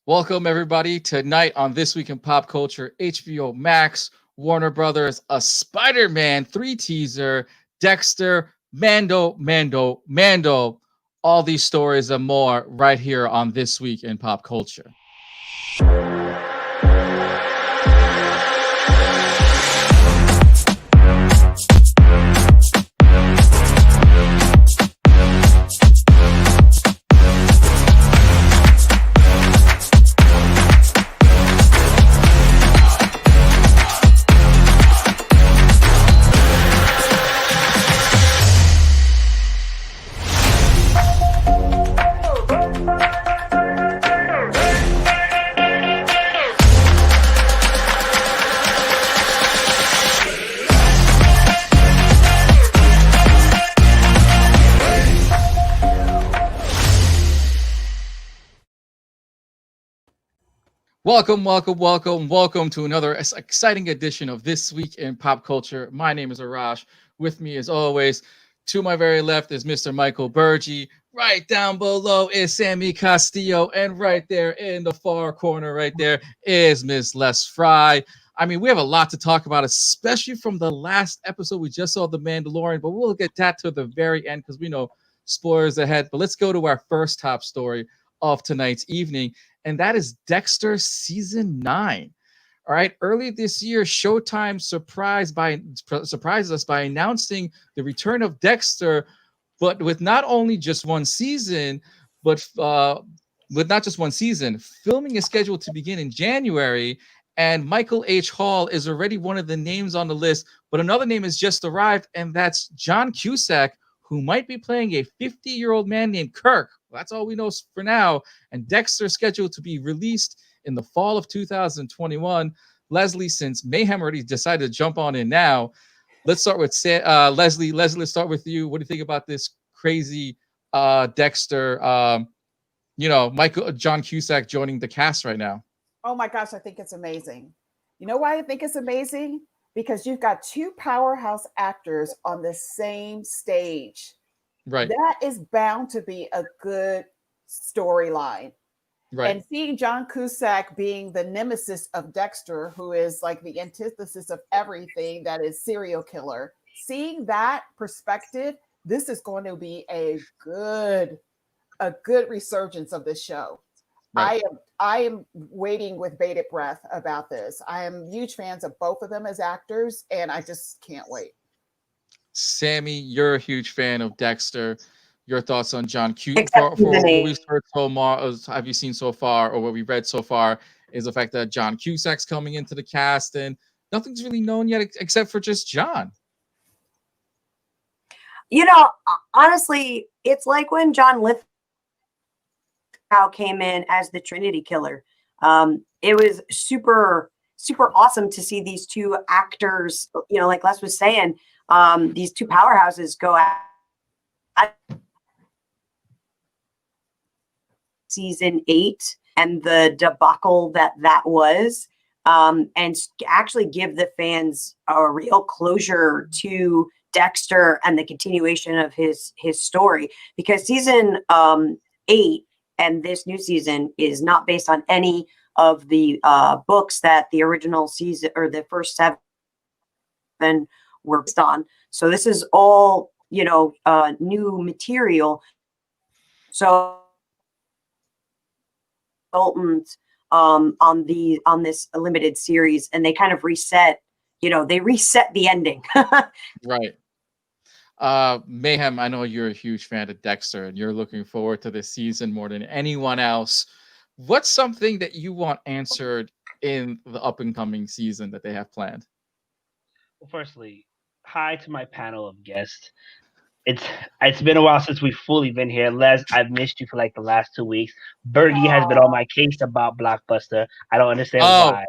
Welcome, everybody. Tonight on This Week in Pop Culture, HBO Max, Warner Brothers, a Spider Man 3 teaser, Dexter, Mando. All these stories and more right here on This Week in Pop Culture. Welcome to another exciting edition of This Week in Pop Culture. My name is Arash. With me, as always, to my very left is Mr. Michael Bergy. Right down below is Sammy Castillo. And right there in the far corner, right there, is Miss Les Frye. I mean, we have a lot to talk about, especially from the last episode. We just saw The Mandalorian, but we'll get that to the very end because we know spoilers ahead. But let's go to our first top story of tonight's evening, and that is Dexter season 9. All right, early this year, Showtime surprised us by announcing the return of Dexter, but with not only just one season, but with not just one season. Filming is scheduled to begin in January, and Michael H. Hall is already one of the names on the list. But another name has just arrived, and that's John Cusack, who might be playing a 50-year-old man named Kirk. Well, that's all we know for now. And Dexter is scheduled to be released in the fall of 2021. Leslie, since Mayhem already decided to jump on in now, let's start with Leslie. Leslie, let's start with you. What do you think about this crazy Dexter? Michael John Cusack joining the cast right now. Oh my gosh, I think it's amazing. You know why I think it's amazing? Because you've got two powerhouse actors on the same stage. Right. That is bound to be a good storyline. Right. And seeing John Cusack being the nemesis of Dexter, who is like the antithesis of everything that is serial killer, seeing that perspective, this is going to be a good resurgence of this show. Right. I am waiting with bated breath about this. I am huge fans of both of them as actors, and I just can't wait. Sammy, you're a huge fan of Dexter. Your thoughts on John Except for the what name. we've heard so far, have you seen so far, or what we read so far, is the fact that John Cusack's coming into the cast, and nothing's really known yet except for just John. You know, honestly, it's like when John Lithgow came in as the Trinity Killer. It was super, super awesome to see these two actors, like Les was saying, these two powerhouses go at season 8 and the debacle that was, and actually give the fans a real closure to Dexter and the continuation of his story, because season 8 and this new season is not based on any of the books that the original season or the first 7 were based on. So this is all, new material. So on this limited series, and they kind of reset the ending. Right. Mayhem, I know you're a huge fan of Dexter and you're looking forward to this season more than anyone else. What's something that you want answered in the up and coming season that they have planned? Well, firstly, hi to my panel of guests. It's been a while since we've fully been here. Les, I've missed you for like the last 2 weeks. Bergy has been on my case about Blockbuster. I don't understand why.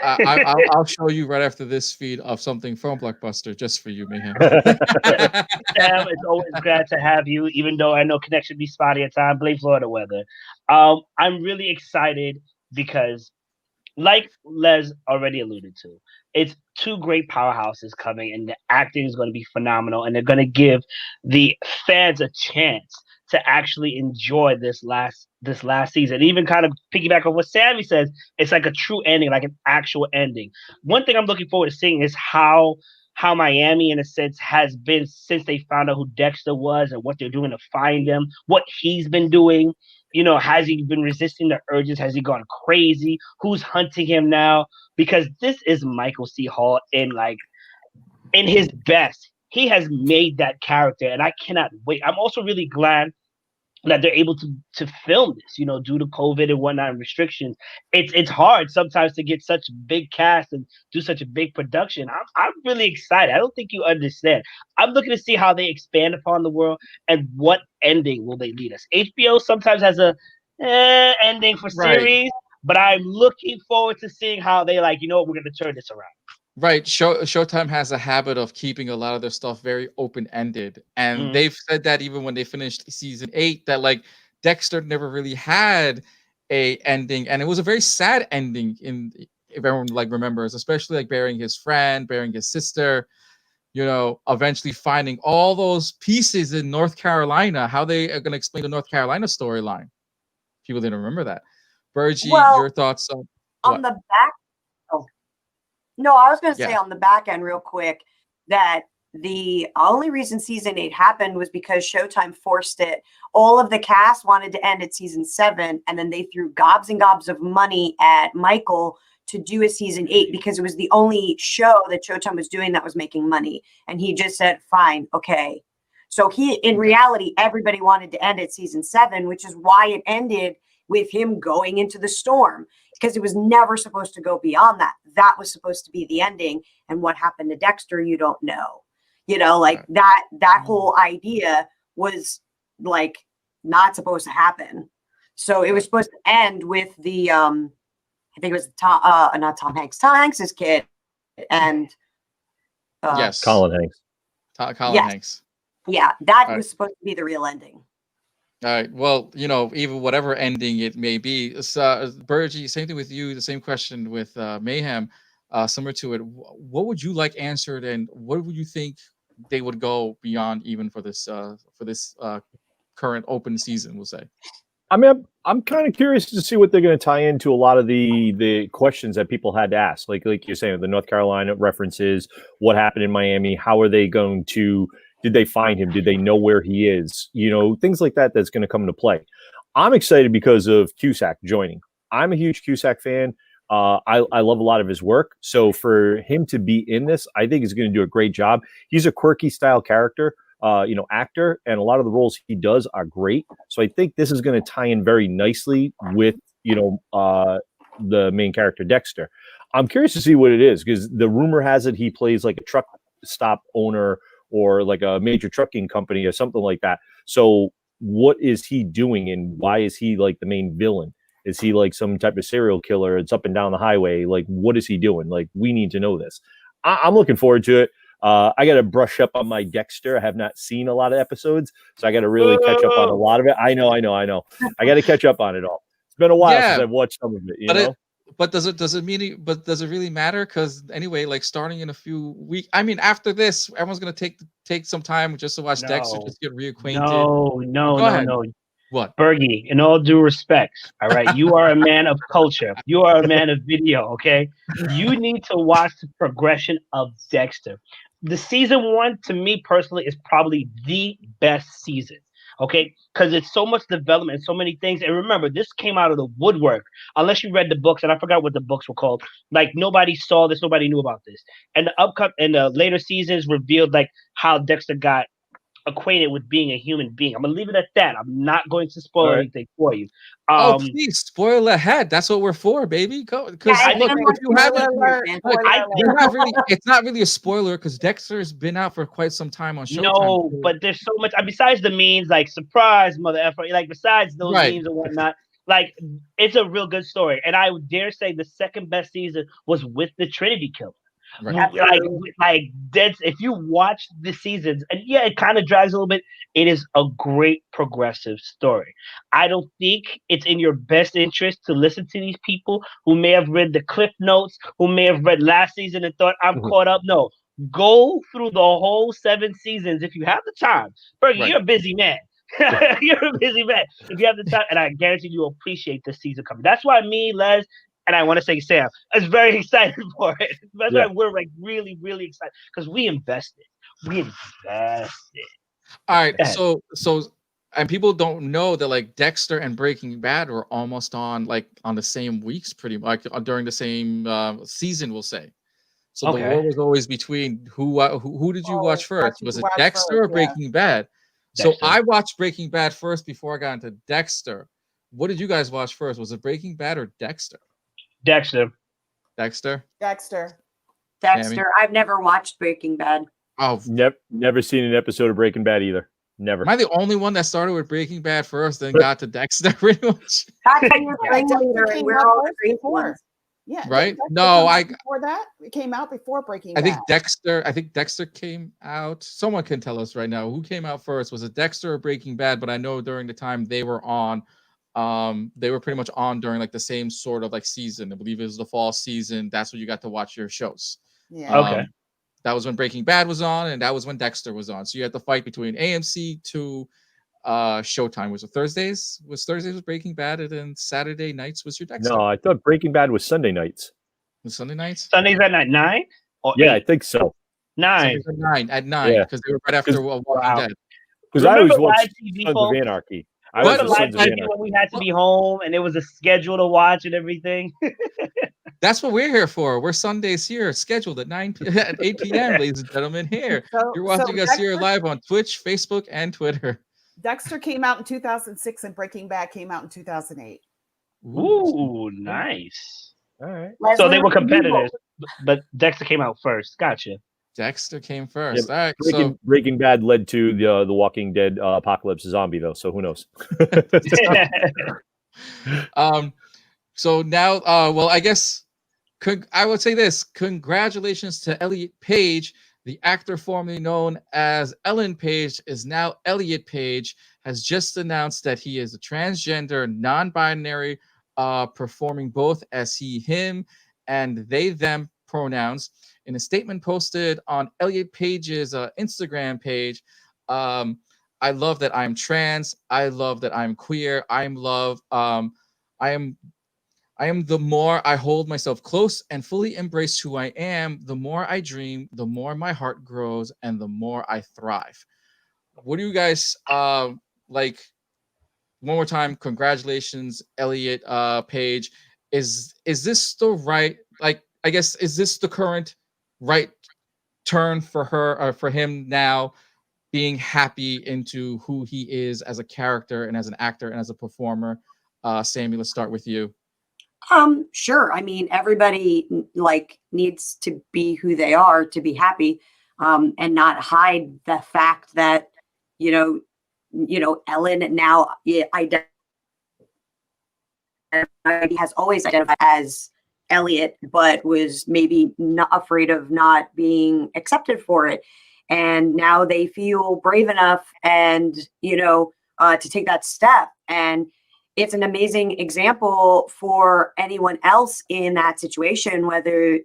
I'll show you right after this feed of something from Blockbuster just for you, Mayhem. Sam, it's always glad to have you, even though I know connection be spotty at times. Blame Florida weather. I'm really excited because, like Les already alluded to, it's two great powerhouses coming, and the acting is going to be phenomenal, and they're going to give the fans a chance to actually enjoy this last season. Even kind of piggyback on what Sammy says, it's like a true ending, like an actual ending. One thing I'm looking forward to seeing is how Miami, in a sense, has been since they found out who Dexter was and what they're doing to find him, what he's been doing. You know, has he been resisting the urges? Has he gone crazy? Who's hunting him now? Because this is Michael C. Hall in his best. He has made that character, and I cannot wait. I'm also really glad that they're able to film this, you know, due to COVID and whatnot and restrictions. It's hard sometimes to get such a big cast and do such a big production. I'm really excited. I don't think you understand. I'm looking to see how they expand upon the world and what ending will they lead us. HBO sometimes has a ending for series, but I'm looking forward to seeing how they we're going to turn this around. Right. Showtime has a habit of keeping a lot of their stuff very open-ended. And they've said that even when they finished season 8, that Dexter never really had a ending. And it was a very sad ending if everyone remembers, especially burying his friend, burying his sister, eventually finding all those pieces in North Carolina, how they are going to explain the North Carolina storyline. People didn't remember that. Bergy, your thoughts on the back? No, I was going to say on the back end real quick that the only reason season 8 happened was because Showtime forced it. All of the cast wanted to end at season 7, and then they threw gobs and gobs of money at Michael to do a season 8 because it was the only show that Showtime was doing that was making money. And he just said, fine, okay. So in reality, everybody wanted to end at season 7, which is why it ended with him going into the storm, because it was never supposed to go beyond that. That was supposed to be the ending. And what happened to Dexter, you don't know. That whole idea was not supposed to happen. So it was supposed to end with the I think it was not Tom Hanks, Tom Hanks's kid, and Colin Hanks. Colin Hanks. Yeah, that was supposed to be the real ending. All right. Well, even whatever ending it may be, Bergy, same thing with you. The same question with Mayhem, similar to it. What would you like answered, and what would you think they would go beyond even for this current open season? We'll say. I mean, I'm kind of curious to see what they're going to tie into a lot of the questions that people had to ask, like you're saying, the North Carolina references, what happened in Miami, how are they going to. Did they find him? Did they know where he is? Things like that that's going to come into play. I'm excited because of Cusack joining. I'm a huge Cusack fan. I love a lot of his work. So for him to be in this, I think he's going to do a great job. He's a quirky style character, actor, and a lot of the roles he does are great. So I think this is going to tie in very nicely with, the main character, Dexter. I'm curious to see what it is, because the rumor has it he plays like a truck stop owner or like a major trucking company or something like that. So what is he doing, and why is he the main villain? Is he some type of serial killer? It's up and down the highway. What is he doing? We need to know this. I'm looking forward to it. I got to brush up on my Dexter. I have not seen a lot of episodes, so I got to really catch up on a lot of it. I know. I got to catch up on it all. It's been a while since I've watched some of it, But does it really matter? Because anyway, starting in a few weeks, I mean, after this, everyone's gonna take some time just to watch Dexter, just get reacquainted. No. What? Bergy, in all due respect, all right, you are a man of culture. You are a man of video, okay? You need to watch the progression of Dexter. The season 1, to me personally, is probably the best season. Okay, because it's so much development, so many things. And remember, this came out of the woodwork. Unless you read the books, and I forgot what the books were called. Nobody saw this, nobody knew about this. And the later seasons revealed how Dexter got acquainted with being a human being. I'm gonna leave it at that. I'm not going to spoil anything for you. Please spoil ahead. That's what we're for, baby. Because if you haven't, it's not really a spoiler because Dexter's been out for quite some time on Showtime. No, but there's so much. Besides the memes, surprise, mother effer, besides those memes and whatnot, it's a real good story. And I would dare say the second best season was with the Trinity Killer. Right. If you watch the seasons, and it kind of drags a little bit, it is a great progressive story. I don't think it's in your best interest to listen to these people who may have read the cliff notes, who may have read last season and thought I'm caught up. No, go through the whole 7 seasons if you have the time. Bergy, you're a busy man. You're a busy man. If you have the time, and I guarantee you'll appreciate this season coming. That's why me, Les, and I want to say Sam is very excited for it. That's why we're like really, really excited because we invested. We invested. All right, so and people don't know that like Dexter and Breaking Bad were almost on the same weeks, pretty much during the same season, we'll say. So the war was always between who did you watch first? Was it Dexter or Breaking Bad? So I watched Breaking Bad first before I got into Dexter. What did you guys watch first? Was it Breaking Bad or Dexter? Dexter. Dexter. Dexter. Dexter. I've never watched Breaking Bad. Oh, never seen an episode of Breaking Bad either. Never. Am I the only one that started with Breaking Bad first, then got to Dexter pretty much? That's how you're we're all the great ones. Yeah. Right? No, before that. It came out before Breaking Bad. I think Dexter came out. Someone can tell us right now who came out first. Was it Dexter or Breaking Bad? But I know during the time they were on, they were pretty much on during like the same sort of like season. I believe it was the fall season. That's when you got to watch your shows. Yeah. Okay. That was when Breaking Bad was on, and that was when Dexter was on. So you had to fight between AMC to Showtime. Was it Thursdays? Was Breaking Bad, and then Saturday nights was your Dexter? No, I thought Breaking Bad was Sunday nights. Was Sunday nights? Sundays at night 9? Or yeah, 8? I think so. 9. At 9 because they were right after Walking Dead. Because I always Remember watched live TV, Sons folks? of Anarchy. I Remember was live Sons of TV Anarchy. when we had to be home and it was a schedule to watch and everything? That's what we're here for. We're Sundays here, scheduled at 8 p.m., ladies and gentlemen. Here, you're watching us here live on Twitch, Facebook, and Twitter. Dexter came out in 2006, and Breaking Bad came out in 2008. Ooh, nice. All right. So they were competitors, but Dexter came out first. Gotcha. Dexter came first. Yeah, All right. Breaking Bad led to the Walking Dead apocalypse zombie, though. So who knows? So now, well, I guess I would say this: congratulations to Elliot Page, the actor formerly known as Ellen Page, is now Elliot Page. Has just announced that he is a transgender, non-binary, performing both as he, him, and they, them pronouns. In a statement posted on Elliot Page's Instagram page, I love that I'm trans. I love that I'm queer. I am the more I hold myself close and fully embrace who I am, the more I dream, the more my heart grows, and the more I thrive. What do you guys like? One more time, congratulations, Elliot Page. Is this the right, like, I guess, is this the current right turn for her or for him now, being happy into who he is as a character and as an actor and as a performer? Sammy, let's start with you. Sure. I mean, everybody like needs to be who they are to be happy, and not hide the fact that, Ellen now has always identified as Elliot, but was maybe not afraid of not being accepted for it. And now they feel brave enough and, to take that step. And it's an amazing example for anyone else in that situation, whether,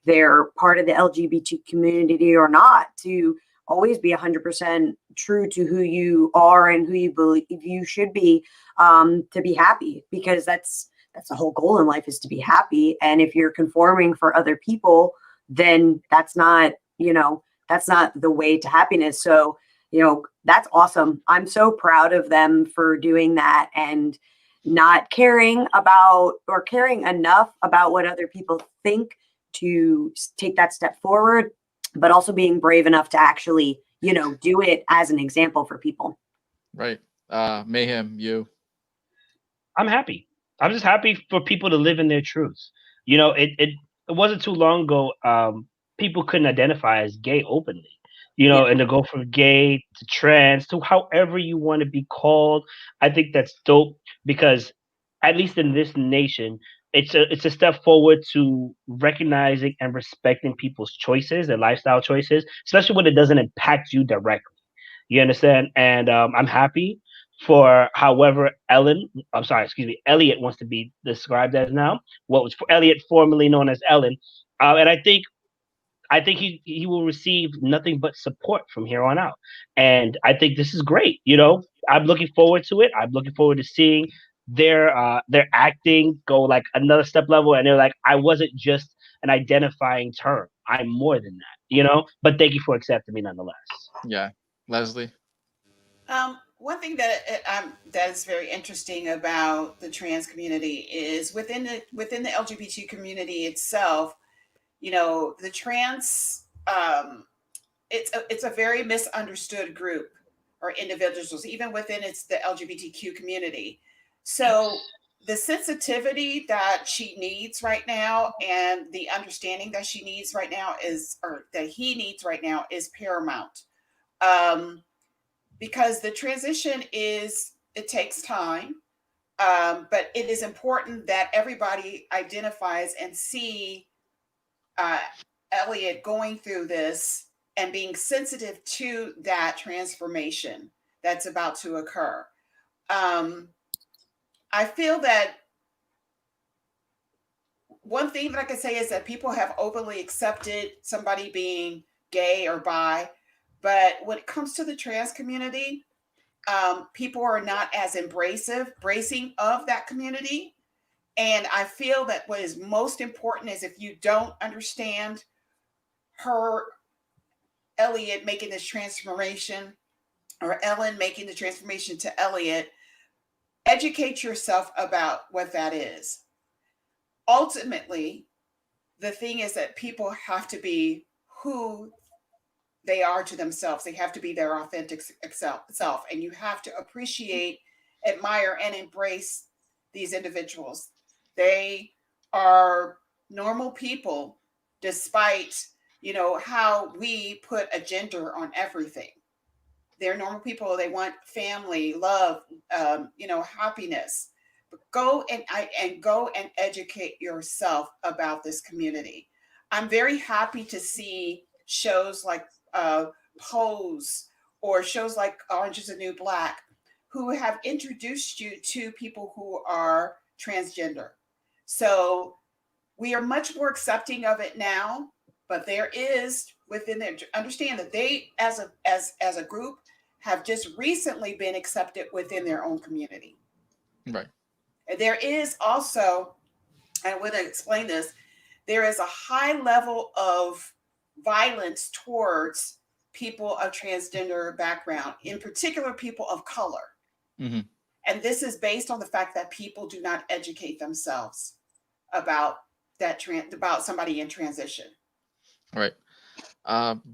they're part of the LGBT community or not, to always be 100% true to who you are and who you believe you should be, to be happy, because that's the whole goal in life, is to be happy. And if you're conforming for other people, then that's not the way to happiness. So, that's awesome. I'm so proud of them for doing that and not caring about or caring enough about what other people think to take that step forward, but also being brave enough to actually, do it as an example for people. Right. Mayhem, you. I'm happy. I'm just happy for people to live in their truths. It wasn't too long ago, people couldn't identify as gay openly. And to go from gay to trans to however you want to be called. I think that's dope, because at least in this nation, it's a step forward to recognizing and respecting people's choices and lifestyle choices, especially when it doesn't impact you directly. You understand? And I'm happy for however Elliot wants to be described as now. What was Elliot formerly known as Ellen. And I think he will receive nothing but support from here on out. And I think this is great. I'm looking forward to it. I'm looking forward to seeing their acting go like another step level. And they're like, I wasn't just an identifying term. I'm more than that, you know. But thank you for accepting me nonetheless. Yeah, Leslie. One thing that is very interesting about the trans community is within the LGBT community itself. You know, the trans it's a very misunderstood group or individuals, even within it's the LGBTQ community. So the sensitivity that she needs right now and the understanding that she needs right now is, or that he needs right now, is paramount. Um, because the transition it takes time, but it is important that everybody identifies and see uh, Elliot going through this and being sensitive to that transformation that's about to occur. Um, I feel that one thing that I can say is that people have openly accepted somebody being gay or bi, but when it comes to the trans community, people are not as bracing of that community. And I feel that what is most important is if you don't understand her, Elliot making this transformation, or Ellen making the transformation to Elliot, educate yourself about what that is. Ultimately, the thing is that people have to be who they are to themselves. They have to be their authentic self. And you have to appreciate, admire, and embrace these individuals. They are normal people, despite, how we put a gender on everything. They're normal people. They want family, love, happiness. But go and educate yourself about this community. I'm very happy to see shows like Pose or shows like Orange is the New Black, who have introduced you to people who are transgender. So we are much more accepting of it now, but there is within there, understand that they as a group have just recently been accepted within their own community. Right. And there is also, and I want to explain this, there is a high level of violence towards people of transgender background, in particular people of color. Mm-hmm. And this is based on the fact that people do not educate themselves about about somebody in transition. All right.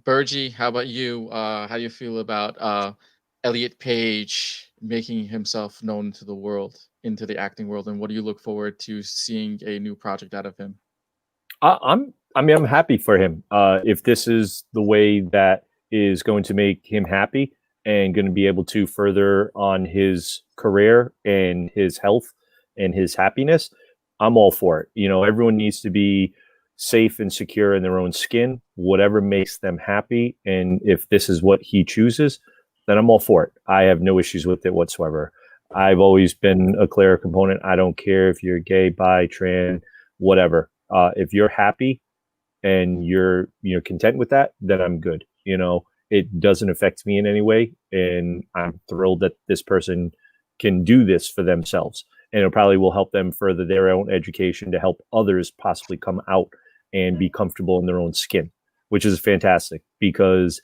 Bergy, how about you? How do you feel about Elliot Page making himself known to the world, into the acting world, and what do you look forward to seeing a new project out of him? I'm happy for him. If this is the way that is going to make him happy and going to be able to further on his career and his health and his happiness, I'm all for it. You know, everyone needs to be safe and secure in their own skin, whatever makes them happy. And if this is what he chooses, then I'm all for it. I have no issues with it whatsoever. I've always been a clear component. I don't care if you're gay, bi, trans, whatever. If you're happy and you're content with that, then I'm good. You know, it doesn't affect me in any way, and I'm thrilled that this person can do this for themselves, and it probably will help them further their own education to help others possibly come out and be comfortable in their own skin, which is fantastic because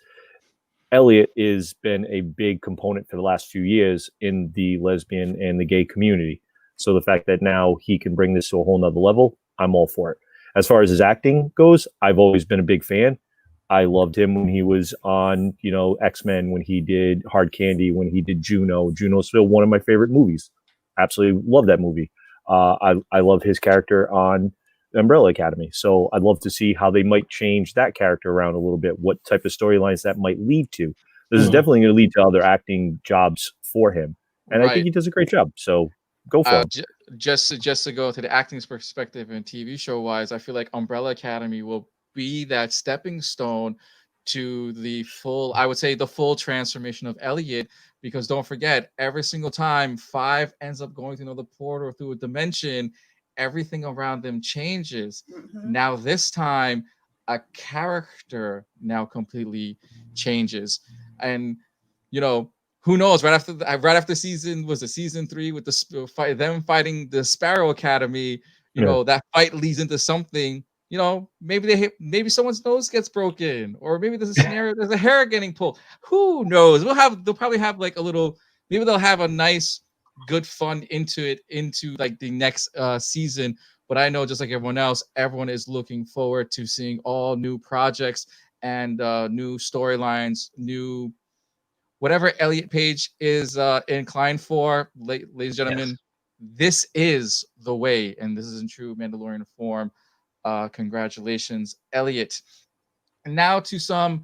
Elliot has been a big component for the last few years in the lesbian and the gay community. So the fact that now he can bring this to a whole nother level, I'm all for it. As far as his acting goes, I've always been a big fan. I loved him when he was on, X-Men, when he did Hard Candy, when he did Juno. Juno's still one of my favorite movies. Absolutely love that movie. I love his character on Umbrella Academy. So I'd love to see how they might change that character around a little bit, what type of storylines that might lead to. This is definitely going to lead to other acting jobs for him. And I think he does a great job. So go for it. Just to go to the acting perspective and TV show wise, I feel like Umbrella Academy will be that stepping stone to the full, I would say, the full transformation of Elliot. Because don't forget, every single time Five ends up going through another portal or through a dimension, everything around them changes. Mm-hmm. Now this time, a character now completely changes, and who knows? Right after season 3 with the fight, them fighting the Sparrow Academy. That fight leads into something. Maybe someone's nose gets broken, or maybe there's a scenario, there's a hair getting pulled. Who knows? They'll probably have like a little. Maybe they'll have a nice, good fun into like the next season. But I know, just like everyone else, everyone is looking forward to seeing all new projects and new storylines, new whatever Elliot Page is inclined for. Ladies and gentlemen, this is the way, and this is in true Mandalorian form. Congratulations, Elliot. And now to some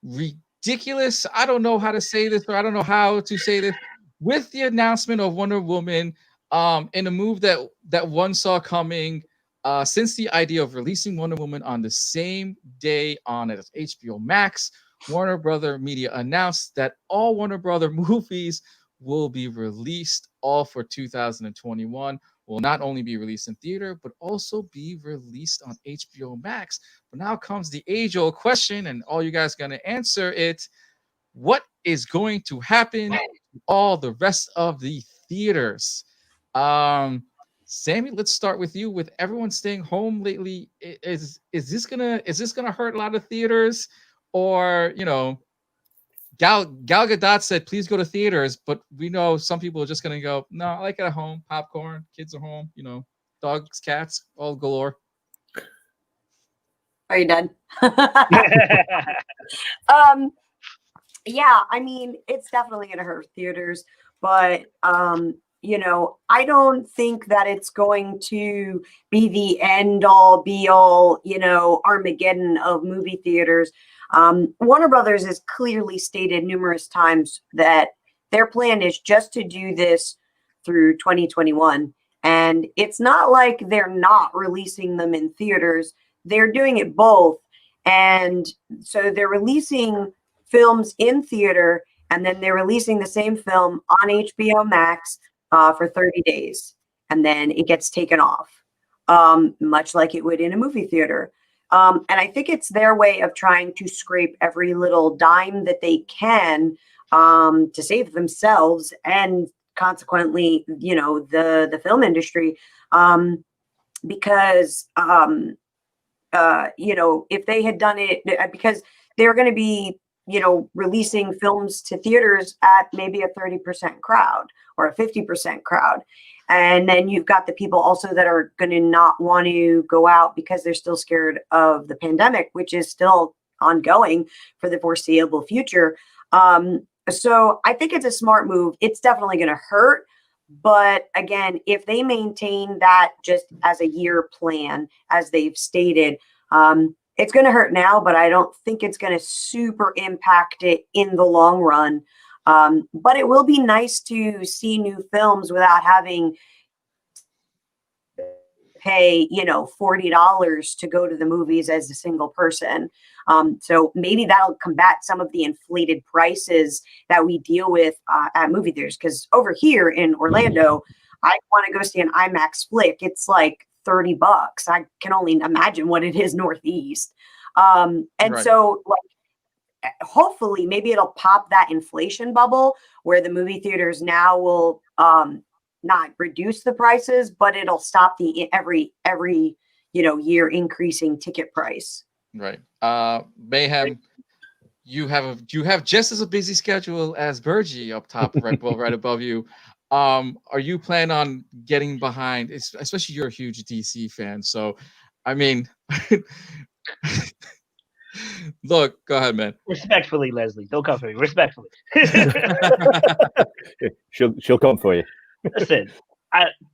ridiculous, I don't know how to say this, or I don't know how to say this, with the announcement of Wonder Woman, in a move that one saw coming, since the idea of releasing Wonder Woman on the same day on HBO Max, Warner Brother Media announced that all Warner Brother movies will be released all for 2021. Will not only be released in theater, but also be released on HBO Max. But now comes the age-old question, and all you guys are going to answer it. What is going to happen to all the rest of the theaters? Sammy, let's start with you. With everyone staying home lately, is this gonna hurt a lot of theaters? Or Gal Gadot said, please go to theaters, but we know some people are just gonna go, no, I like it at home, popcorn, kids are home, dogs, cats, all galore. Are you done? Yeah, I mean, it's definitely going to hurt theaters, but I don't think that it's going to be the end all be all, Armageddon of movie theaters. Warner Brothers has clearly stated numerous times that their plan is just to do this through 2021. And it's not like they're not releasing them in theaters. They're doing it both. And so they're releasing films in theater, and then they're releasing the same film on HBO Max for 30 days. And then it gets taken off, much like it would in a movie theater. And I think it's their way of trying to scrape every little dime that they can to save themselves and consequently, the film industry. Because, if they had done it, because they're going to be, releasing films to theaters at maybe a 30% crowd or a 50% crowd. And then you've got the people also that are going to not want to go out because they're still scared of the pandemic, which is still ongoing for the foreseeable future. So I think it's a smart move. It's definitely going to hurt. But again, if they maintain that just as a year plan, as they've stated, it's going to hurt now, but I don't think it's going to super impact it in the long run. But it will be nice to see new films without having to pay, $40 to go to the movies as a single person. So maybe that'll combat some of the inflated prices that we deal with at movie theaters. Because over here in Orlando, I want to go see an IMAX flick. It's like $30. I can only imagine what it is Northeast. And right. So like, hopefully maybe it'll pop that inflation bubble where the movie theaters now will not reduce the prices, but it'll stop the every year increasing ticket price. Right. Mayhem, you have just as a busy schedule as Bergy up top, right above you. Are you planning on getting behind, especially you're a huge DC fan, so I mean look, go ahead, man. Respectfully, Leslie, don't come for me. Respectfully. she'll come for you. Listen,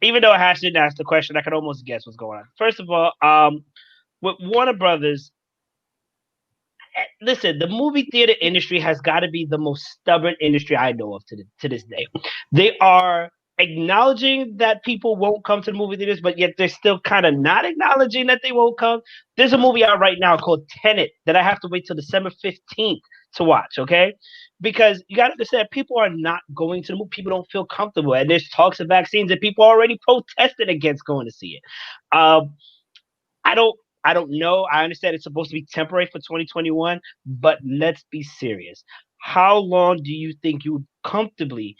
even though Hash didn't ask the question, I could almost guess what's going on. First of all, with Warner Brothers, listen, the movie theater industry has got to be the most stubborn industry I know of to this day. They are acknowledging that people won't come to the movie theaters, but yet they're still kind of not acknowledging that they won't come. There's a movie out right now called Tenet that I have to wait till December 15th to watch, okay? Because you got to understand, people are not going to the movie. People don't feel comfortable. And there's talks of vaccines and people already protested against going to see it. I don't know. I understand it's supposed to be temporary for 2021, but let's be serious. How long do you think you would comfortably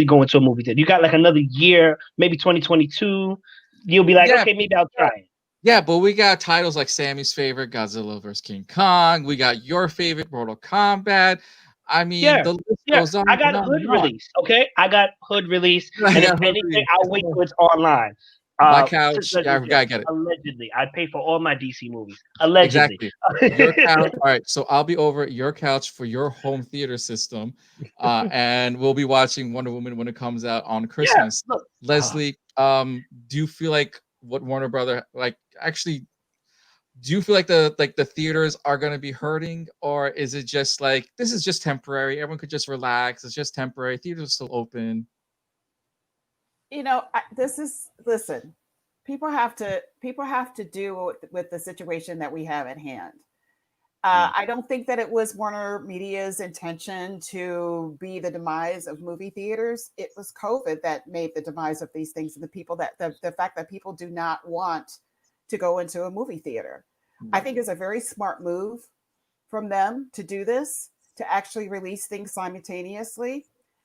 go into a movie theater. You got like another year, maybe 2022. You'll be like, Yeah. okay, maybe I'll try it. Yeah, but we got titles like Sammy's favorite, Godzilla vs. King Kong. We got your favorite, Mortal Kombat. I mean, Yeah, the list yeah. goes on I and got on hood and on. release. Okay, I got hood release, I and if got hood anything, release. I'll wait till it's online. My Since couch. let's Yeah, be I clear, gotta get it. allegedly, I pay for all my DC movies. Allegedly. Exactly. Your couch. All right. So I'll be over at your couch for your home theater system. And we'll be watching Wonder Woman when it comes out on Yeah. Christmas. Look, Leslie, do you feel like what Warner Brother like actually do you feel like the theaters are going to be hurting, or is it just like this is just temporary, everyone could just relax, it's just temporary, theaters are still open? This is listen. People have to deal with the situation that we have at hand. I don't think that it was Warner Media's intention to be the demise of movie theaters. It was COVID that made the demise of these things, and the fact that people do not want to go into a movie theater. I think it's a very smart move from them to do this, to actually release things simultaneously.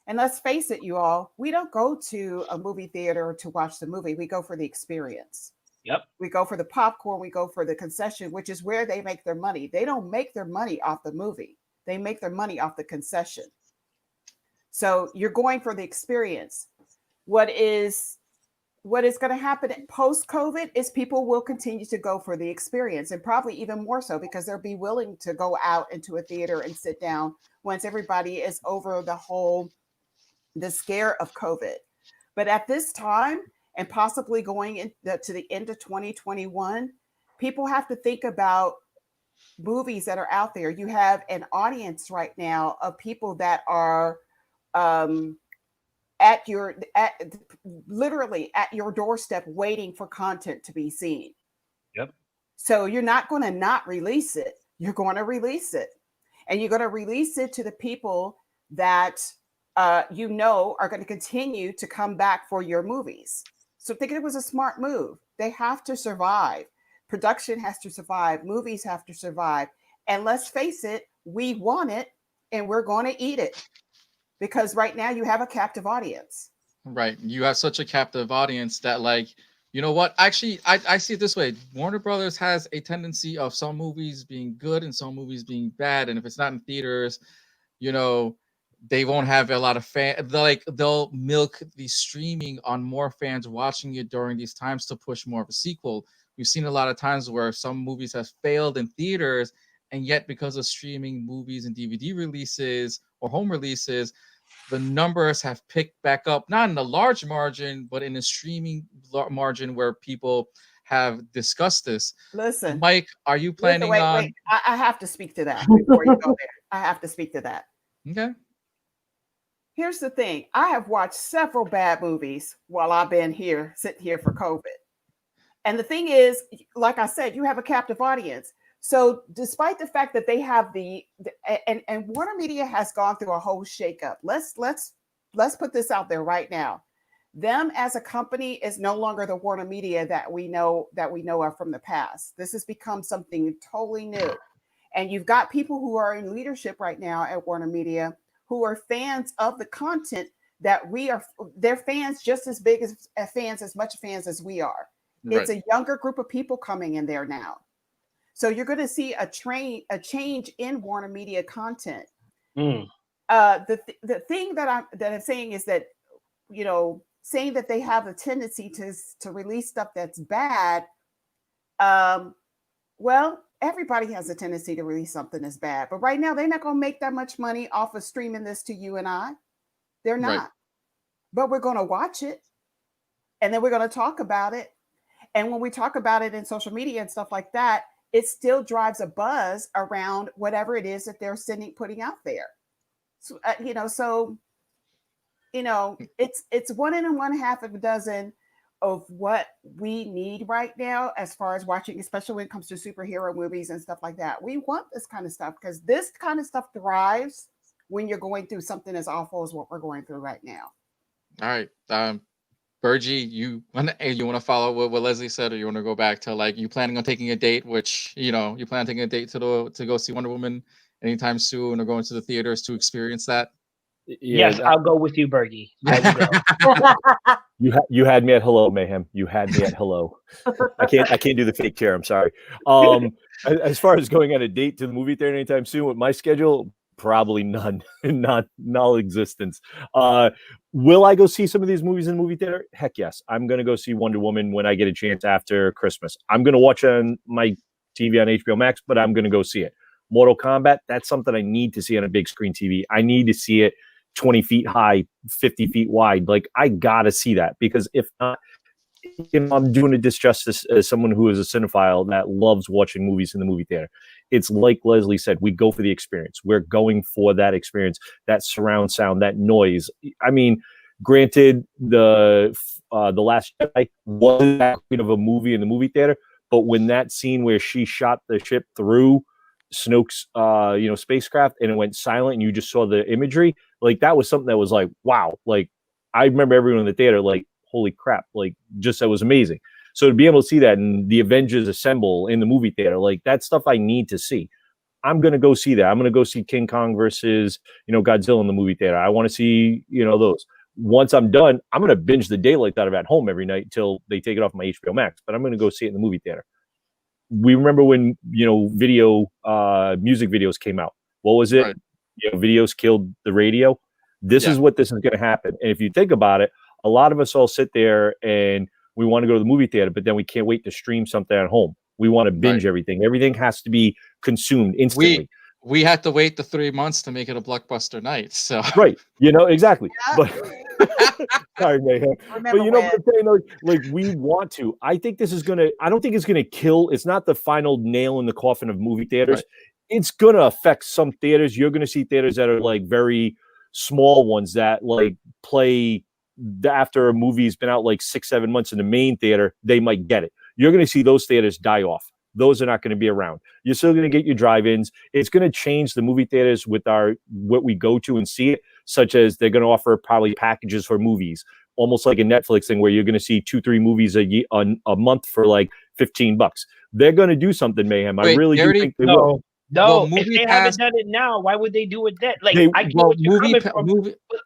And let's face it, you all, we don't go to a movie theater to watch the movie. We go for the experience. yep. We go for the popcorn, we go for the concession, which is where they make their money. They don't make their money off the movie, they make their money off the concession. So you're going for the experience. What is going to happen post COVID is people will continue to go for the experience, and probably even more so because they'll be willing to go out into a theater and sit down once everybody is over the scare of COVID. But at this time, and possibly going to the end of 2021, people have to think about movies that are out there. You have an audience right now of people that are um, literally at your doorstep waiting for content to be seen. Yep. So you're not going to not release it. You're going to release it, and you're going to release it to the people that are going to continue to come back for your movies. So I think it was a smart move. They have to survive. Production has to survive. Movies have to survive. And let's face it, we want it, and we're going to eat it, because right now you have a captive audience. Right, you have such a captive audience that, like, you know what, actually I see it this way: Warner Brothers has a tendency of some movies being good and some movies being bad, and if it's not in theaters, you know, they won't have a lot of fan, they'll milk the streaming on more fans watching it during these times to push more of a sequel. We've seen a lot of times where some movies have failed in theaters, and yet because of streaming movies and DVD releases or home releases, the numbers have picked back up, not in a large margin, but in a streaming margin where people have discussed this. Listen, Mike, are you planning wait, on? wait. I have to speak to that before you go there. I have to speak to that. Okay. Here's the thing. I have watched several bad movies while I've been here, sitting here for COVID. And the thing is, like I said, you have a captive audience. So despite the fact that they have and Warner Media has gone through a whole shakeup. Let's put this out there right now. Them as a company is no longer the Warner Media that we know of from the past. This has become something totally new. And you've got people who are in leadership right now at Warner Media who are fans of the content that we are. They're fans just as big as fans, as much fans as we are. Right. It's a younger group of people coming in there now. So you're going to see a change in Warner Media content. The thing that I'm saying is that, saying that they have a tendency to release stuff that's bad. Well, everybody has a tendency to release something that's bad, but right now they're not going to make that much money off of streaming this to you and I. They're not. Right. But we're going to watch it, and then we're going to talk about it. And when we talk about it in social media and stuff like that, it still drives a buzz around whatever it is that they're putting out there. So, it's 1 1/2 of a dozen of what we need right now as far as watching, especially when it comes to superhero movies and stuff like that. We want this kind of stuff because this kind of stuff thrives when you're going through something as awful as what we're going through right now. All right. Bergy, you want to follow what Leslie said, or you want to go back to, like, you planning on taking a date, which, you plan on taking a date to go see Wonder Woman anytime soon, or going to the theaters to experience that? Yes, I'll go with you, Bergy. There we go. You had me at hello, Mayhem. You had me at hello. I can't do the fake chair. I'm sorry. As far as going on a date to the movie theater anytime soon with my schedule, probably none, not non-existence. Will I go see some of these movies in the movie theater? Heck yes. I'm going to go see Wonder Woman when I get a chance after Christmas. I'm going to watch it on my TV on HBO Max, but I'm going to go see it. Mortal Kombat, that's something I need to see on a big screen TV. I need to see it 20 feet high, 50 feet wide. Like, I got to see that, because if not, I'm doing a disjustice as someone who is a cinephile that loves watching movies in the movie theater. It's like Leslie said, we go for the experience. We're going for that experience, that surround sound, that noise. I mean, granted, the Last Jedi wasn't that great of a movie in the movie theater, but when that scene where she shot the ship through Snoke's spacecraft and it went silent and you just saw the imagery, like, that was something that was like, wow. Like, I remember everyone in the theater like, holy crap, like, just that was amazing. So to be able to see that and the Avengers assemble in the movie theater, like, that's stuff I need to see. I'm going to go see that. I'm going to go see King Kong versus, Godzilla in the movie theater. I want to see, those. Once I'm done, I'm going to binge the daylight out of at home every night until they take it off my HBO Max, but I'm going to go see it in the movie theater. We remember when, music videos came out. What was it? Right. Videos killed the radio. This is what this is going to happen. And if you think about it, a lot of us all sit there and we want to go to the movie theater, but then we can't wait to stream something at home. We want to binge everything. Everything has to be consumed instantly. We had to wait the 3 months to make it a blockbuster night. So right, exactly. Yeah. But sorry, Mayhem. But what I'm saying, like, we want to. I think this is gonna. I don't think it's gonna kill. It's not the final nail in the coffin of movie theaters. Right. It's gonna affect some theaters. You're gonna see theaters that are like very small ones that like play after a movie's been out like 6-7 months in the main theater. They might get it. You're gonna see those theaters die off. Those are not going to be around. You're still going to get your drive-ins. It's going to change the movie theaters with what we go to and see it, such as they're going to offer probably packages for movies, almost like a Netflix thing where you're going to see 2-3 movies a month for like $15. They're going to do something, Mayhem. I really do think they will. No, if they haven't done it now, why would they do it then? Like,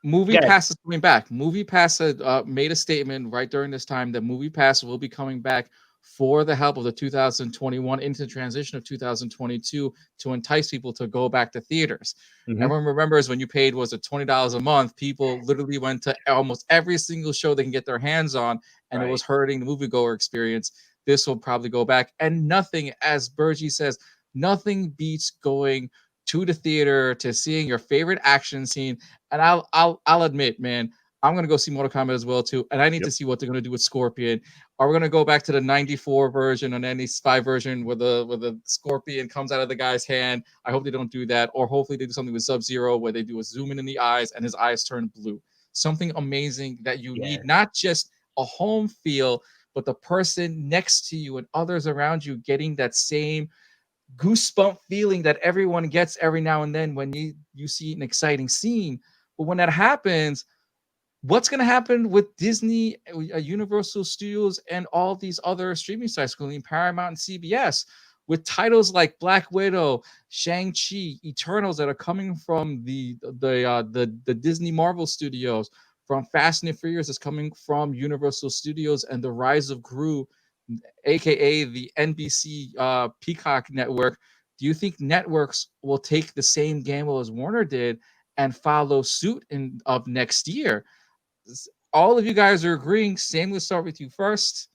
Movie Pass is coming back. Movie Pass made a statement right during this time that Movie Pass will be coming back for the help of the 2021 into the transition of 2022 to entice people to go back to theaters. Everyone remembers when you paid, was it $20 a month? People literally went to almost every single show they can get their hands on, and it was hurting the moviegoer experience. This will probably go back, and nothing, as Bergy says, nothing beats going to the theater to seeing your favorite action scene. And I'll admit, man, I'm going to go see Mortal Kombat as well, too. And I need to see what they're going to do with Scorpion. Are we going to go back to the 94 version or 95 version where the Scorpion comes out of the guy's hand? I hope they don't do that. Or hopefully they do something with Sub-Zero where they do a zoom in the eyes and his eyes turn blue. Something amazing that you need, not just a home feel, but the person next to you and others around you getting that same goosebump feeling that everyone gets every now and then when you see an exciting scene. But when that happens, what's going to happen with Disney, Universal Studios, and all these other streaming sites, including Paramount and CBS, with titles like Black Widow, Shang-Chi, Eternals that are coming from the Disney Marvel Studios, from Fast and Furious is coming from Universal Studios, and the rise of Gru, aka the NBC Peacock network. Do you think networks will take the same gamble as Warner did and follow suit of next year? All of you guys are agreeing. Sam, we'll start with you first.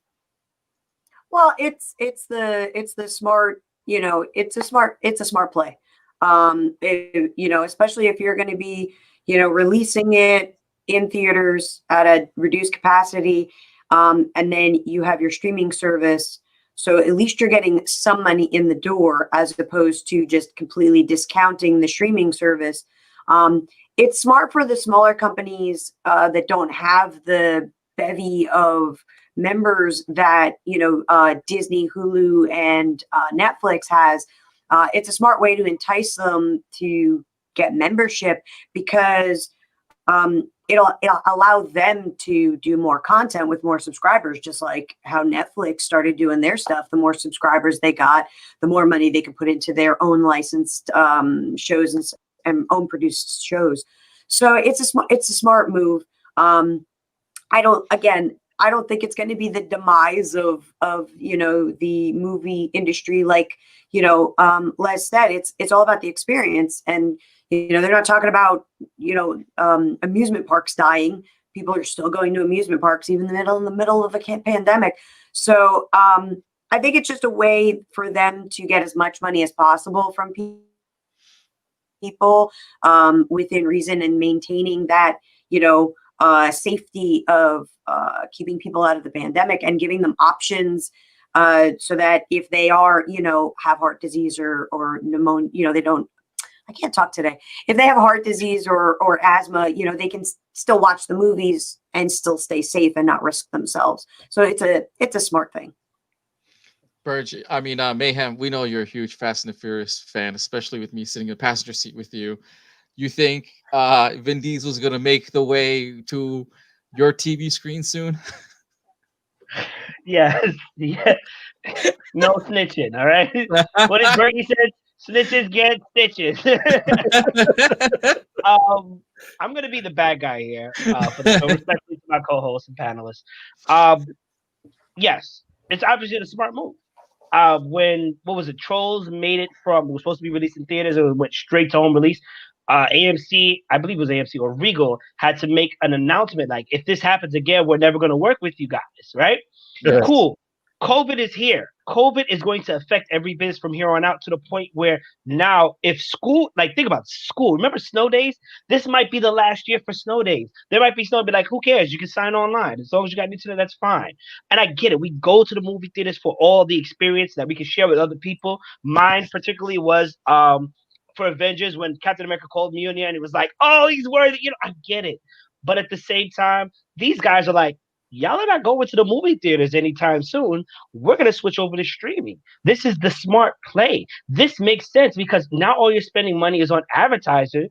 Well, it's the smart, it's a smart play. Especially if you're going to be, releasing it in theaters at a reduced capacity, and then you have your streaming service. So at least you're getting some money in the door as opposed to just completely discounting the streaming service. It's smart for the smaller companies that don't have the bevy of members that Disney, Hulu, and Netflix has. It's a smart way to entice them to get membership because it'll allow them to do more content with more subscribers, just like how Netflix started doing their stuff. The more subscribers they got, the more money they could put into their own licensed shows and own produced shows. So it's a smart move. I don't think it's going to be the demise of the movie industry. Like, Les said, it's all about the experience. And, they're not talking about, amusement parks dying. People are still going to amusement parks, even in the middle of a pandemic. So I think it's just a way for them to get as much money as possible from people within reason, and maintaining that, safety of keeping people out of the pandemic and giving them options so that if they are, have heart disease or pneumonia, they don't, I can't talk today. If they have heart disease or asthma, they can still watch the movies and still stay safe and not risk themselves. So it's a smart thing. Bergy, I mean, Mayhem, we know you're a huge Fast and the Furious fan, especially with me sitting in the passenger seat with you. You think Vin Diesel's going to make the way to your TV screen soon? Yes. Yes. No snitching. All right. What did Bergy said? Snitches get stitches. I'm gonna be the bad guy here for the show, respectfully to my co-hosts and panelists. Yes, it's obviously a smart move. When what was it? Trolls made it from, it was supposed to be released in theaters, it went straight to home release. AMC, I believe it was AMC or Regal, had to make an announcement like, if this happens again, we're never going to work with you guys, right? Yes. Cool. COVID is here. COVID is going to affect every business from here on out, to the point where now, if school, like, think about school. Remember snow days? This might be the last year for snow days. There might be snow, be like, who cares? You can sign online. As long as you got internet, that's fine. And I get it. We go to the movie theaters for all the experience that we can share with other people. Mine particularly was for Avengers, when Captain America called Mjolnir and it was like, oh, he's worthy. I get it. But at the same time, these guys are like, y'all are not going to the movie theaters anytime soon. We're going to switch over to streaming. This is the smart play. This makes sense because now all you're spending money is on advertising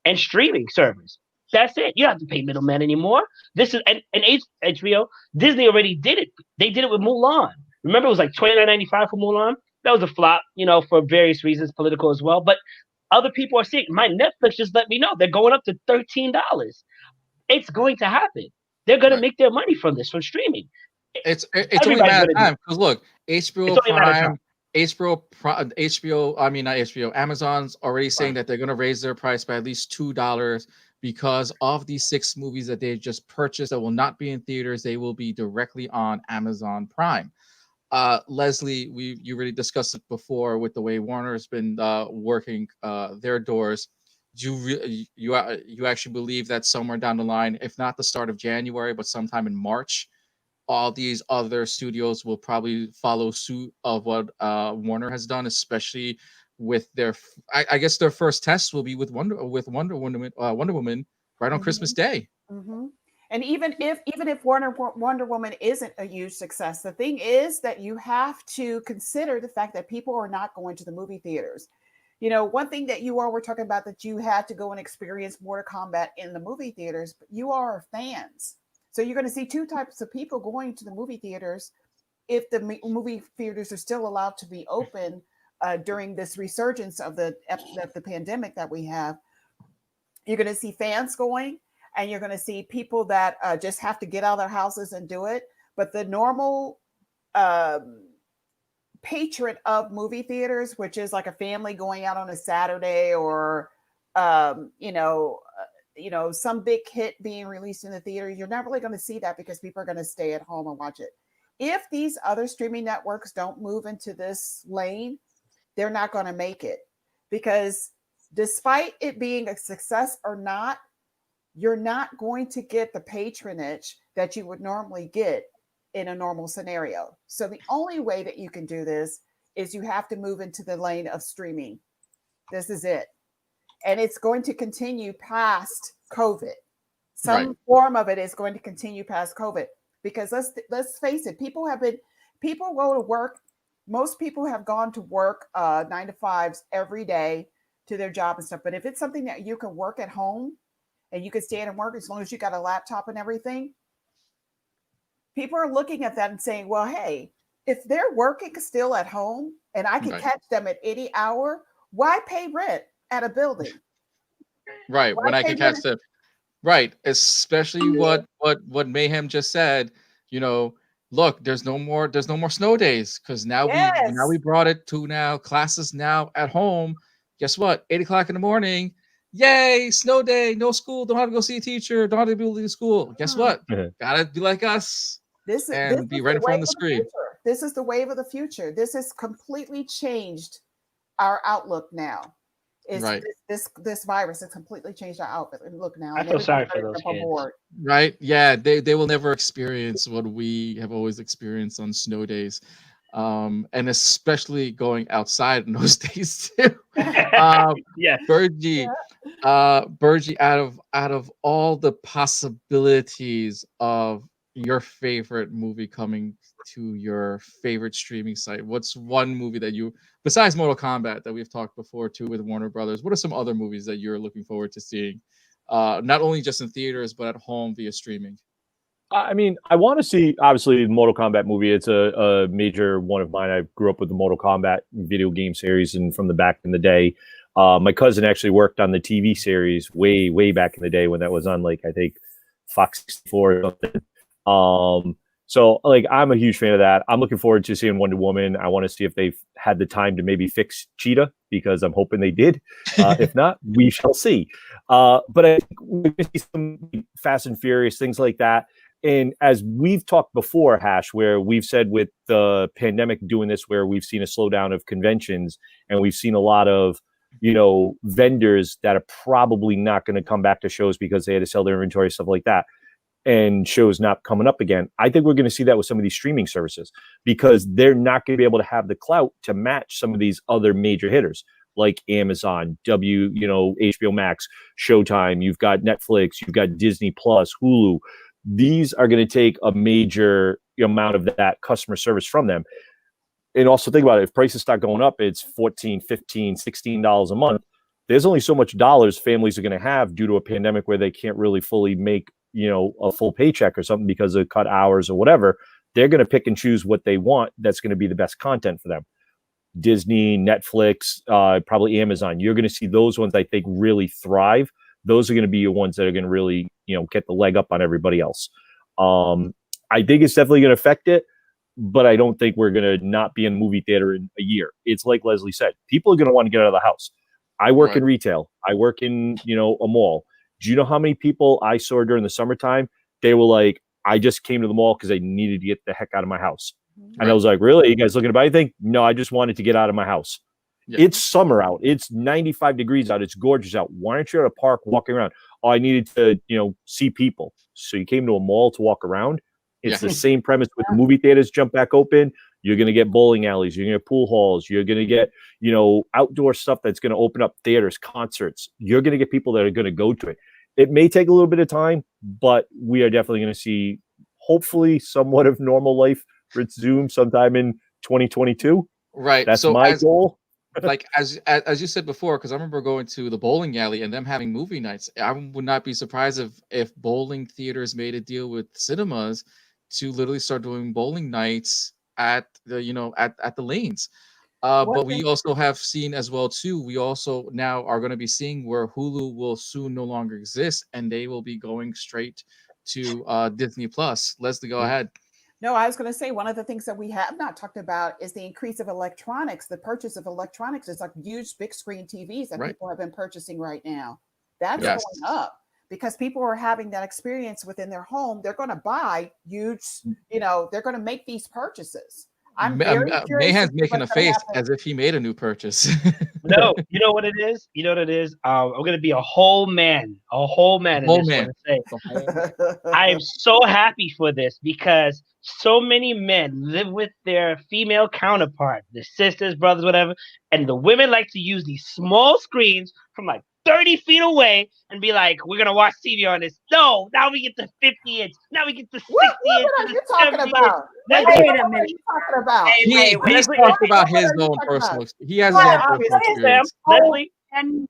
and streaming servers. That's it. You don't have to pay middlemen anymore. This is and HBO, Disney already did it. They did it with Mulan. Remember, it was like $29.95 for Mulan. That was a flop, for various reasons, political as well. But other people are seeing. My Netflix just let me know they're going up to $13. It's going to happen. They're going to make their money from this, from streaming. It's only a matter of time, because look, HBO Prime, Amazon's already saying that they're going to raise their price by at least $2 because of these 6 movies that they just purchased that will not be in theaters. They will be directly on Amazon Prime. Leslie, you already discussed it before with the way Warner has been working their doors. Do you actually believe that somewhere down the line, if not the start of January, but sometime in March, all these other studios will probably follow suit of what Warner has done, especially with their, I guess their first test will be with Wonder Woman right on Christmas Day. Mm-hmm. And even if Wonder Woman isn't a huge success, the thing is that you have to consider the fact that people are not going to the movie theaters. One thing that you all were talking about, that you had to go and experience Mortal Kombat in the movie theaters, but you are fans. So you're going to see 2 types of people going to the movie theaters if the movie theaters are still allowed to be open during this resurgence of the pandemic that we have. You're going to see fans going, and you're going to see people that just have to get out of their houses and do it. But the normal patron of movie theaters, which is like a family going out on a Saturday, or some big hit being released in the theater, you're not really going to see that because people are going to stay at home and watch it. If these other streaming networks don't move into this lane, they're not going to make it, because despite it being a success or not, you're not going to get the patronage that you would normally get in a normal scenario. So the only way that you can do this is you have to move into the lane of streaming. This is it. And it's going to continue past COVID. Some form of it is going to continue past COVID, because let's face it, people go to work. Most people have gone to work 9 to 5s every day to their job and stuff. But if it's something that you can work at home and you can stay and work as long as you got a laptop and everything, people are looking at that and saying, well, hey, if they're working still at home and I can catch them at any hour, why pay rent at a building? Right. When I can catch them. Right. Especially what Mayhem just said, you know, look, there's no more snow days because now we Yes. brought it to now classes now at home. Guess what? 8 o'clock in the morning. Yay, snow day, no school, don't have to go see a teacher, don't have to be to school. Guess what? Gotta be like us This and is be the right in wave front of the of the screen. future. This is the wave of the future. This has completely changed our outlook now. Is Right. this virus has completely changed our outlook now, I and feel sorry everybody's for ready to those jump on kids. board. Right. Yeah, they will never experience what we have always experienced on snow days. And especially going outside in those days too. Yes. Bergy, Bergy, out of all the possibilities of your favorite movie coming to your favorite streaming site, what's one movie that you, besides Mortal Kombat that we've talked before too with Warner Brothers, what are some other movies that you're looking forward to seeing, not only just in theaters but at home via streaming? I mean, I want to see obviously the Mortal Kombat movie. It's a major one of mine. I grew up with the Mortal Kombat video game series, and from the back in the day, my cousin actually worked on the TV series way back in the day when that was on, like, I think Fox 64 or something. So like I'm a huge fan of that. I'm looking forward to seeing Wonder Woman. I want to see if they've had the time to maybe fix Cheetah because I'm hoping they did. If not, we shall see. But I think we're going to see some Fast and Furious, things like that. And as we've talked before, Hash, where we've said with the pandemic doing this, where we've seen a slowdown of conventions and we've seen a lot of, you know, vendors that are probably not going to come back to shows because they had to sell their inventory, stuff like that, and shows not coming up again. I think we're going to see that with some of these streaming services because they're not going to be able to have the clout to match some of these other major hitters like Amazon, HBO Max, Showtime. You've got Netflix, you've got Disney Plus, Hulu. These are going to take a major amount of that customer service from them. And also think about it. If prices start going up, it's $14, $15, $16 a month. There's only so much dollars families are going to have due to a pandemic where they can't really fully make, a full paycheck or something because of cut hours or whatever. They're going to pick and choose what they want. That's going to be the best content for them. Disney, Netflix, probably Amazon. You're going to see those ones, I think, really thrive. Those are going to be your ones that are going to really, get the leg up on everybody else. I think it's definitely going to affect it, but I don't think we're going to not be in a movie theater in a year. It's like Leslie said, people are going to want to get out of the house. I work in retail. I work in, a mall. Do you know how many people I saw during the summertime? They were like, I just came to the mall because I needed to get the heck out of my house. And I was like, really? You guys looking to buy anything? No, I just wanted to get out of my house. Yeah. It's summer out. It's 95 degrees out. It's gorgeous out. Why aren't you at a park walking around? Oh, I needed to, see people. So you came to a mall to walk around. It's the same premise with the movie theaters jump back open. You're going to get bowling alleys. You're going to get pool halls. You're going to get, outdoor stuff that's going to open up theaters, concerts. You're going to get people that are going to go to it. It may take a little bit of time, but we are definitely going to see, hopefully, somewhat of normal life resume sometime in 2022. Right. That's so my goal. Like as you said before, because I remember going to the bowling alley and them having movie nights. I would not be surprised if bowling theaters made a deal with cinemas to literally start doing bowling nights at the at the lanes. But we also have seen as well too. We also now are going to be seeing where Hulu will soon no longer exist, and they will be going straight to Disney Plus. Leslie, go ahead. No, I was going to say one of the things that we have not talked about is the increase of electronics. The purchase of electronics is like huge big screen TVs that people have been purchasing right now. That's going up because people are having that experience within their home. They're going to buy huge, they're going to make these purchases. I'm very curious. Mayhem's making a face as if he made a new purchase. No, you know what it is? I'm going to be a whole man in this one to say. I am so happy for this because so many men live with their female counterpart, their sisters, brothers, whatever, and the women like to use these small screens from like 30 feet away and be like, we're going to watch TV on this. No, now we get the 50 inch. Now we get the 60 inch. What are you talking about? Wait a minute. What are you talking about? He's talking about his own personal. He has his own personal experience. Leslie, and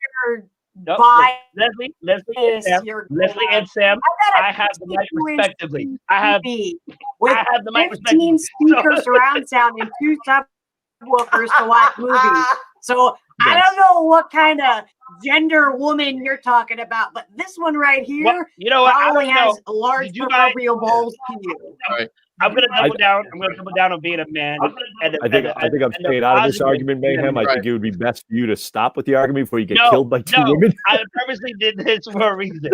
your Leslie and Sam, I have the mic respectively. I have the mic 15 speakers, surround sound, and 2 subwoofers to watch movies. So I Yes. don't know what kind of gender woman you're talking about, but this one right Well, here you know what? I probably don't know. has large Did you guys? proverbial balls to you. All right. I'm gonna I, double down. I'm gonna double down on being a man. And I think I'm and the staying out of this positive argument, being a Mayhem. I Right. think it would be best for you to stop with the argument before you get No, killed by two no, women. I purposely did this for a reason.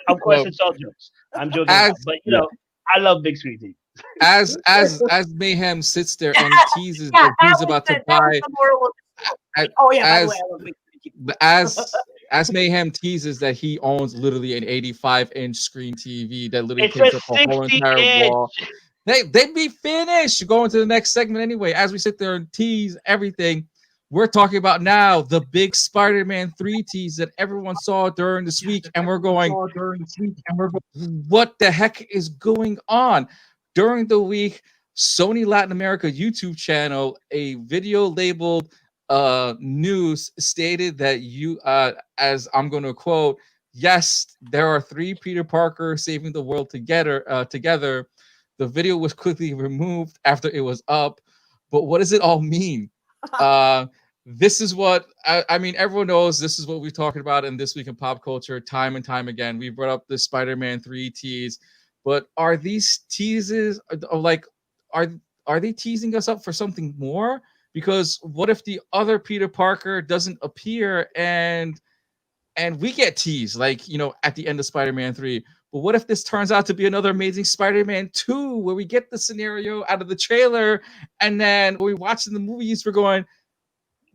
Of course, Well, it's all jokes. I'm joking as around, but you Yeah. know, I love big screen TV. as Mayhem sits there and teases Yeah, that he's about to that was buy, the moral of the as story. Oh yeah, by the way, as I love big screen TV. as Mayhem teases that he owns literally an 85-inch screen TV that literally It's takes a up a whole 60 entire inch. wall. They'd be finished. Going to the next segment anyway. As we sit there and tease everything, we're talking about now the big Spider-Man 3 tease that everyone saw during this week, and we're going, what the heck is going on? During the week, Sony Latin America YouTube channel, a video labeled news stated that as I'm going to quote, yes, there are 3 Peter Parker saving the world together. The video was quickly removed after it was up, but what does it all mean? This is what I mean. Everyone knows this is what we're talking about in This Week in Pop Culture time and time again. We brought up the Spider-Man 3 tease, but are these teases like are they teasing us up for something more? Because what if the other Peter Parker doesn't appear and we get teased like at the end of Spider-Man 3? But what if this turns out to be another Amazing Spider-Man 2 where we get the scenario out of the trailer and then when we watch in the movies we're going,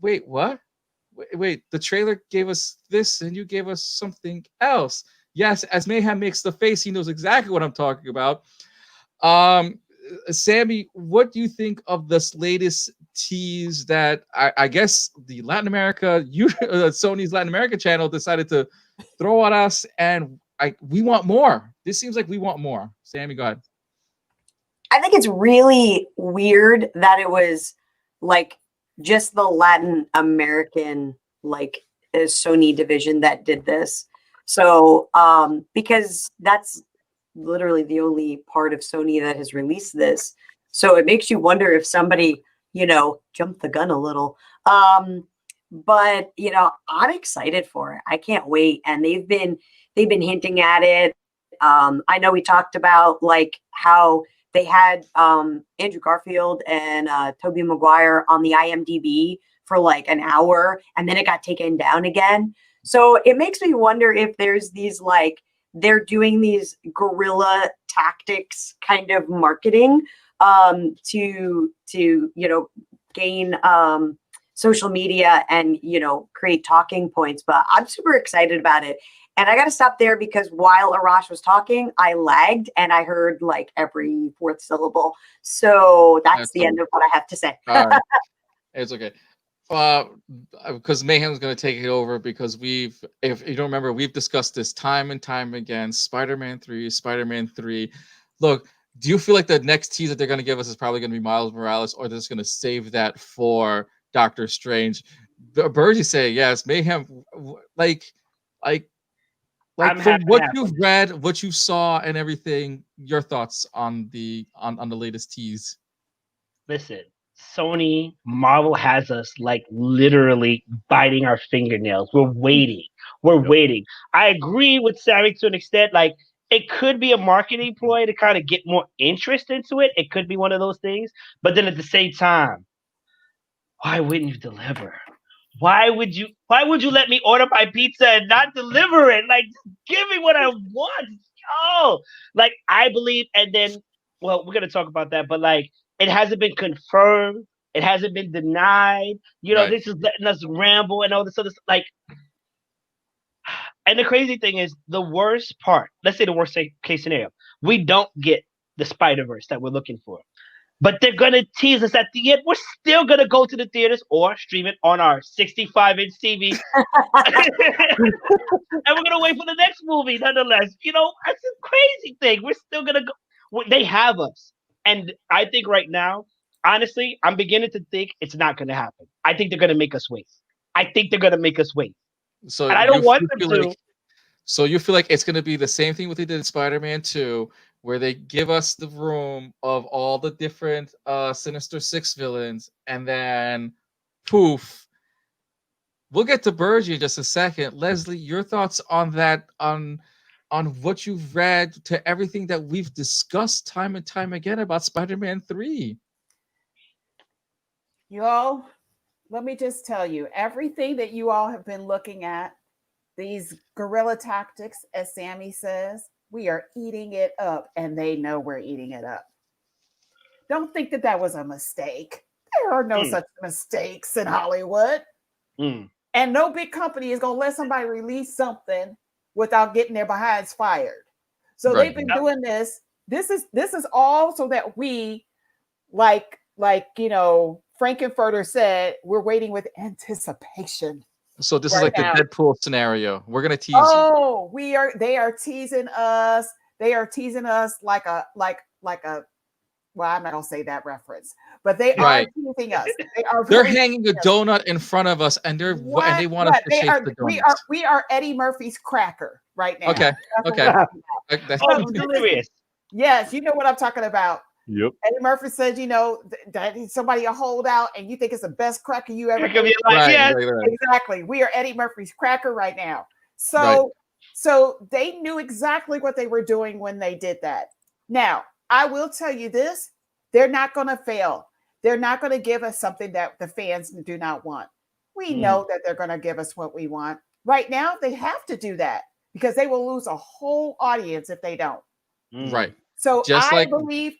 wait, what? Wait, the trailer gave us this and you gave us something else. Yes, as Mayhem makes the face, he knows exactly what I'm talking about. Sammy, what do you think of this latest tease that I guess the Latin America, Sony's Latin America channel decided to throw at us, and we want more. This seems like we want more. Sammy, go ahead. I think it's really weird that it was like just the Latin American Sony division that did this. So because that's literally the only part of Sony that has released this. So it makes you wonder if somebody, jumped the gun a little. But I'm excited for it. I can't wait. And they've been hinting at it. I know we talked about how they had Andrew Garfield and Tobey Maguire on the IMDb for an hour, and then it got taken down again. So it makes me wonder if there's these they're doing these guerrilla tactics kind of marketing to gain social media and create talking points. But I'm super excited about it. And I got to stop there because while Arash was talking, I lagged and I heard every fourth syllable. So that's the end of what I have to say. It's okay. Because Mayhem's going to take it over because if you don't remember, we've discussed this time and time again. Spider-Man 3. Look, do you feel like the next tease that they're going to give us is probably going to be Miles Morales, or they're just going to save that for Doctor Strange? Bergy say yes. Mayhem, from what you've read, what you saw, and everything, your thoughts on the latest tease? Listen, Sony, Marvel has us literally biting our fingernails. We're waiting. Waiting. I agree with Sammy to an extent. It could be a marketing ploy to kind of get more interest into it. It could be one of those things. But then at the same time, why wouldn't you deliver? Why would you let me order my pizza and not deliver it? Give me what I want. Oh, I believe, and then, well, we're gonna talk about that, but it hasn't been confirmed. It hasn't been denied. Right. This is letting us ramble and all this other stuff. And the crazy thing is, the worst part, let's say the worst case scenario, we don't get the Spider-Verse that we're looking for. But they're going to tease us at the end. We're still going to go to the theaters or stream it on our 65-inch TV. And we're going to wait for the next movie nonetheless. That's a crazy thing. We're still going to go. They have us. And I think right now, honestly, I'm beginning to think it's not going to happen. I think they're going to make us wait. So and I don't want them to. So you feel like it's going to be the same thing what they did in Spider-Man 2, where they give us the room of all the different Sinister Six villains, and then poof, we'll get to Bergy in just a second. Leslie, your thoughts on that, on what you've read, to everything that we've discussed time and time again about Spider-Man 3. You all, let me just tell you, everything that you all have been looking at, these guerrilla tactics, as Sammy says, we are eating it up, and they know we're eating it up. Don't think that that was a mistake. There are no such mistakes in Hollywood. And no big company is going to let somebody release something without getting their behinds fired. So they've been doing this. This is all so that we, like Frankenfurter said, we're waiting with anticipation. So this right is like now. the Deadpool scenario. We're gonna tease you. Oh, they are teasing us. They are teasing us like a well, I'm not gonna say that reference, but they are teasing us. They're really hanging a donut in front of us, and they want us to shake the donut. We are Eddie Murphy's cracker right now. Okay. Oh, delirious. Yes, you know what I'm talking about. Yep. Eddie Murphy says, that somebody a holdout, and you think it's the best cracker you ever Right. Exactly. We are Eddie Murphy's cracker right now. So they knew exactly what they were doing when they did that. Now, I will tell you this, they're not going to fail. They're not going to give us something that the fans do not want. We know that they're going to give us what we want. Right now, they have to do that because they will lose a whole audience if they don't. Right. So I believe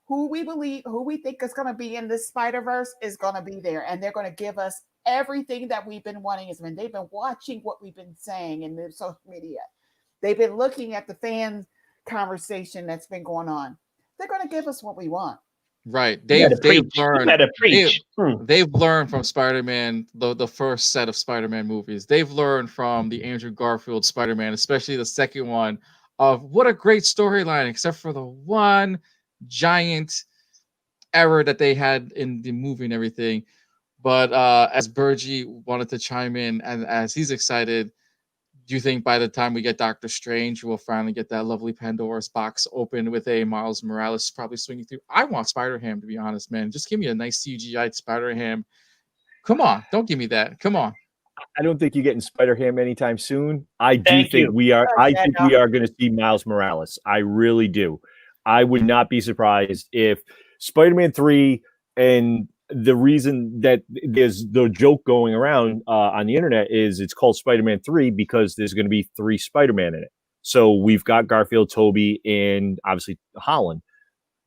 who we think is going to be in this Spider-Verse is going to be there, and they're going to give us everything that we've been wanting. Is when they've been watching what we've been saying in the social media. They've been looking at the fan conversation that's been going on. They're going to give us what we want. Right. They've learned from Spider-Man, the first set of Spider-Man movies. They've learned from the Andrew Garfield Spider-Man, especially the second one, of what a great storyline, except for the one giant error that they had in the movie and everything. But as Bergy wanted to chime in, and as he's excited, do you think by the time we get Doctor Strange, we'll finally get that lovely Pandora's box open with a Miles Morales probably swinging through? I want Spider-Ham, to be honest, man. Just give me a nice CGI Spider-Ham. Come on, don't give me that. Come on. I don't think you're getting Spider-Ham anytime soon. I think we are going to see Miles Morales. I really do. I would not be surprised if Spider-Man 3, and the reason that there's the joke going around on the internet is it's called Spider-Man 3 because there's going to be 3 Spider-Man in it. So we've got Garfield, Tobey, and obviously Holland.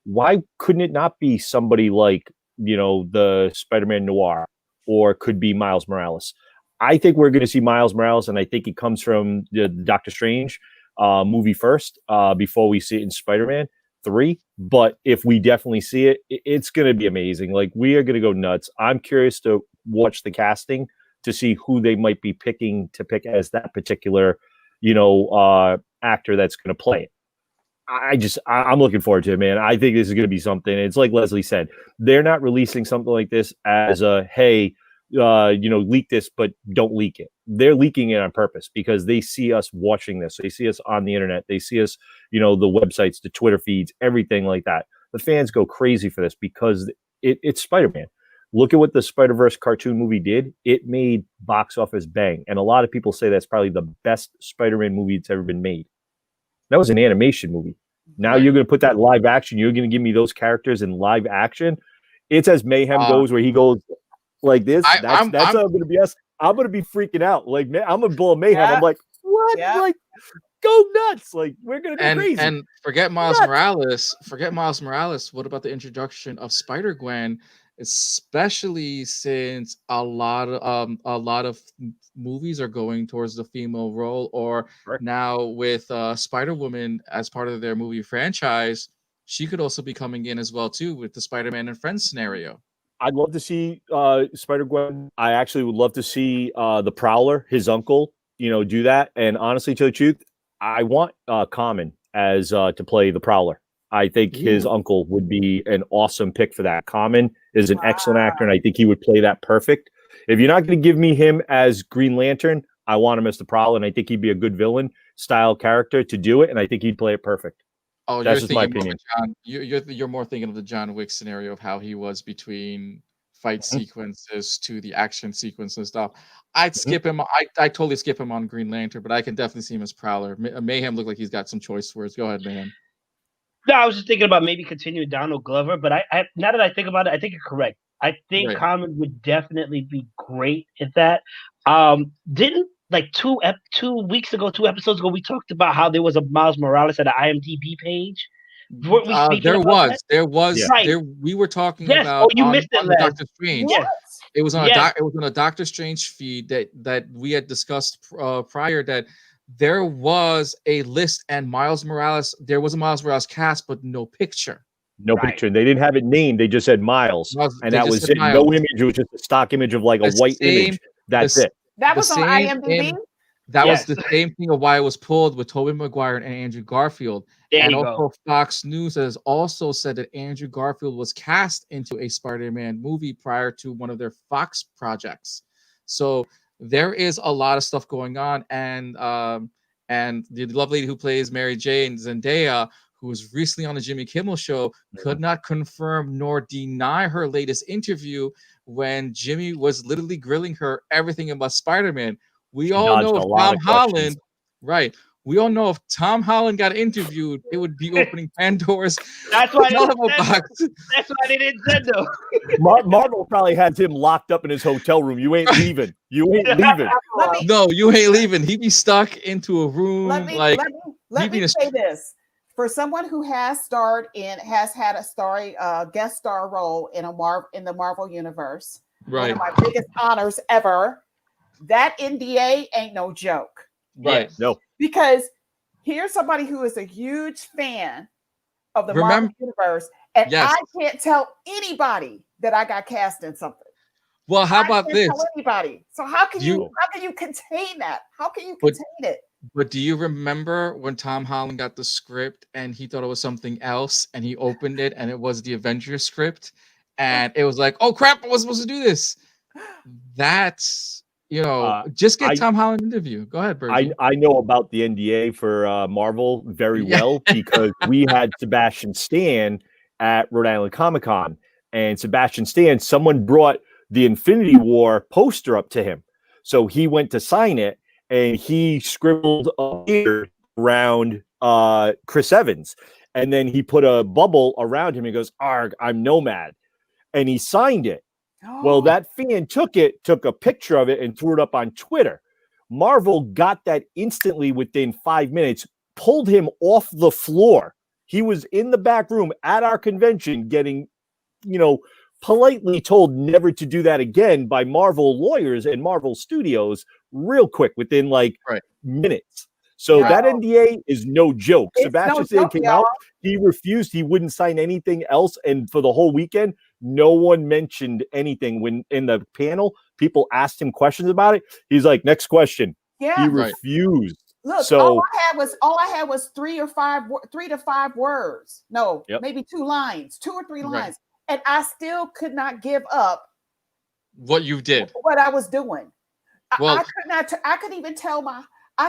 Why couldn't it not be somebody like, the Spider-Man Noir, or could be Miles Morales? I think we're going to see Miles Morales, and I think it comes from the Doctor Strange movie first before we see it in Spider-Man 3. But if we definitely see it, it's going to be amazing. Like, we are going to go nuts. I'm curious to watch the casting to see who they might be picking to pick as that particular, actor that's going to play it. I'm looking forward to it, man. I think this is going to be something. It's like Leslie said, they're not releasing something like this as a, hey, leak this, but don't leak it. They're leaking it on purpose because they see us watching this. They see us on the internet. They see us, the websites, the Twitter feeds, everything like that. The fans go crazy for this because it's Spider-Man. Look at what the Spider-Verse cartoon movie did. It made box office bang. And a lot of people say that's probably the best Spider-Man movie that's ever been made. That was an animation movie. Now you're going to put that live action. You're going to give me those characters in live action. It's as Mayhem goes, where he goes like this. I'm going to be us. I'm going to be freaking out. Like, I'm going to blow Mayhem. Yeah. I'm like, what? Yeah. Like, go nuts. Like, we're going to go crazy. And forget Miles Morales. Forget Miles Morales. What about the introduction of Spider-Gwen? Especially since a lot of movies are going towards the female role, or now with Spider-Woman as part of their movie franchise, she could also be coming in as well too with the Spider-Man and Friends scenario. I'd love to see Spider-Gwen. I actually would love to see the Prowler, his uncle, do that. And honestly, to the truth, I want Common as to play the Prowler. I think his uncle would be an awesome pick for that. Common is an excellent actor, and I think he would play that perfect. If you're not going to give me him as Green Lantern, I want him as the Prowler, and I think he'd be a good villain style character to do it, and I think he'd play it perfect. Oh, that's just my opinion. You're more thinking of the John Wick scenario of how he was between fight sequences to the action sequence and stuff. I'd Mhm. skip him. I totally skip him on Green Lantern, but I can definitely see him as Prowler. Mayhem looked like he's got some choice words. Go ahead, Mayhem. No, I was just thinking about maybe continuing Donald Glover, but I now that I think about it, I think you're correct. I think Right. Common would definitely be great at that. Didn't like 2 weeks ago, 2 episodes ago, we talked about how there was a Miles Morales at an IMDb page. Weren't we speaking There about that? was, Yeah. Right. there. We were talking Yes. about Oh, you missed it, on the Les. Doctor Strange. What? Yes. It was on Yes. it was on a Doctor Strange feed that we had discussed prior, that there was a list, and Miles Morales, there was a Miles Morales cast, but no picture. No Right. picture. They didn't have it named. They just said Miles, and They that just was said it. No Miles. image. It was just a stock image of like a The white same- image. That's the- it. That The was on same IMDb. thing- That Yes. was the same thing of why it was pulled with Tobey Maguire and Andrew Garfield. There And you also go. Fox News has also said that Andrew Garfield was cast into a Spider-Man movie prior to one of their Fox projects. So there is a lot of stuff going on, and the lovely lady who plays Mary Jane, Zandieh, who was recently on the Jimmy Kimmel show, could not confirm nor deny her latest interview when Jimmy was literally grilling her everything about Spider-Man. We She all dodged know a if lot Tom of questions. Holland, right? We all know if Tom Holland got interviewed, it would be opening Pandora's That's why they didn't Pandora send box. them. That's why they didn't send them. Marvel probably has him locked up in his hotel room. You ain't leaving. You ain't leaving. Let me No, you ain't leaving. He'd be stuck into a room let me like let me a- say this. For someone who has had a guest star role in the Marvel universe, one right, of my biggest honors ever, that NDA ain't no joke. right. No. Because here's somebody who is a huge fan of the Remember- Marvel universe, and Yes. I can't tell anybody that I got cast in something. Well, how I about can't this? tell anybody. So how can You- you contain that? How can you But- contain it? But do you remember when Tom Holland got the script and he thought it was something else, and he opened it and it was the Avengers script, and it was like, oh crap, I was supposed to do this. That's just get I- Tom Holland interview. Go ahead, Bergy. I know about the NDA for Marvel very Yeah. well because we had Sebastian Stan at Rhode Island Comic Con, and Sebastian Stan, someone brought the Infinity War poster up to him, so he went to sign it, and he scribbled a beard around Chris Evans, and then he put a bubble around him. He goes, "Arg, I'm Nomad," and he signed it. Well, that fan took a picture of it, and threw it up on Twitter. Marvel got that instantly within 5 minutes, pulled him off the floor. He was in the back room at our convention getting, politely told never to do that again by Marvel lawyers and Marvel Studios real quick within like Right. minutes. So Yeah. that NDA is no joke. It's Sebastian no Stan joke, came y'all. out. He refused. He wouldn't sign anything else. And for the whole weekend, no one mentioned anything. When in the panel, people asked him questions about it. He's like, next question. Yeah. He Right. refused. Look, So- all I had was 3 to 5 words. No, Yep. maybe 2 lines, 2 or 3 Right. lines, and I still could not give up What you did. what I was doing. Well- I could not. I